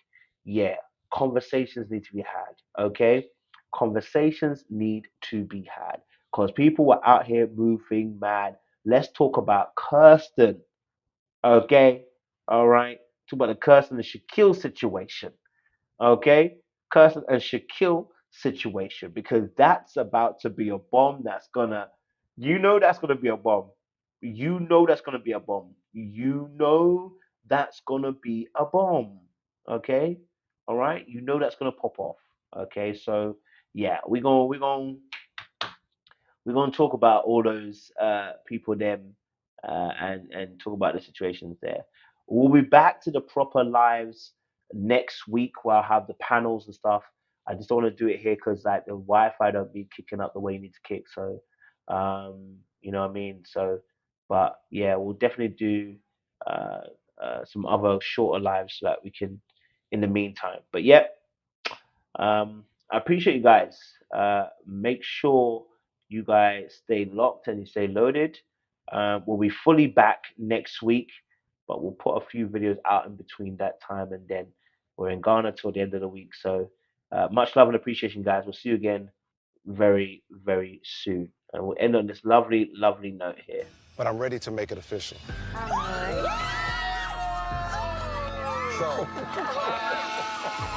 Speaker 3: Yeah, conversations need to be had. Okay, conversations need to be had because people are out here moving mad. Let's talk about Kirsten. Okay, all right. Talk about the Kirsten and Shaquille situation. Okay, Kirsten and Shaquille situation because that's about to be a bomb. That's gonna be a bomb. You know that's gonna be a bomb. You know that's gonna be a bomb. Okay, all right. You know that's gonna pop off. Okay, so yeah, we're gonna talk about all those people them and talk about the situations there. We'll be back to the proper lives next week where I'll have the panels and stuff. I just don't want to do it here because like the Wi-Fi don't be kicking up the way you need to kick. So you know what I mean? So but yeah, we'll definitely do uh, some other shorter lives so that we can in the meantime. But yeah, I appreciate you guys. Make sure you guys stay locked and you stay loaded. We'll be fully back next week, but we'll put a few videos out in between that time, and then we're in Ghana till the end of the week. So much love and appreciation, guys. We'll see you again very, very soon. And we'll end on this lovely, lovely note here.
Speaker 8: But I'm ready to make it official. So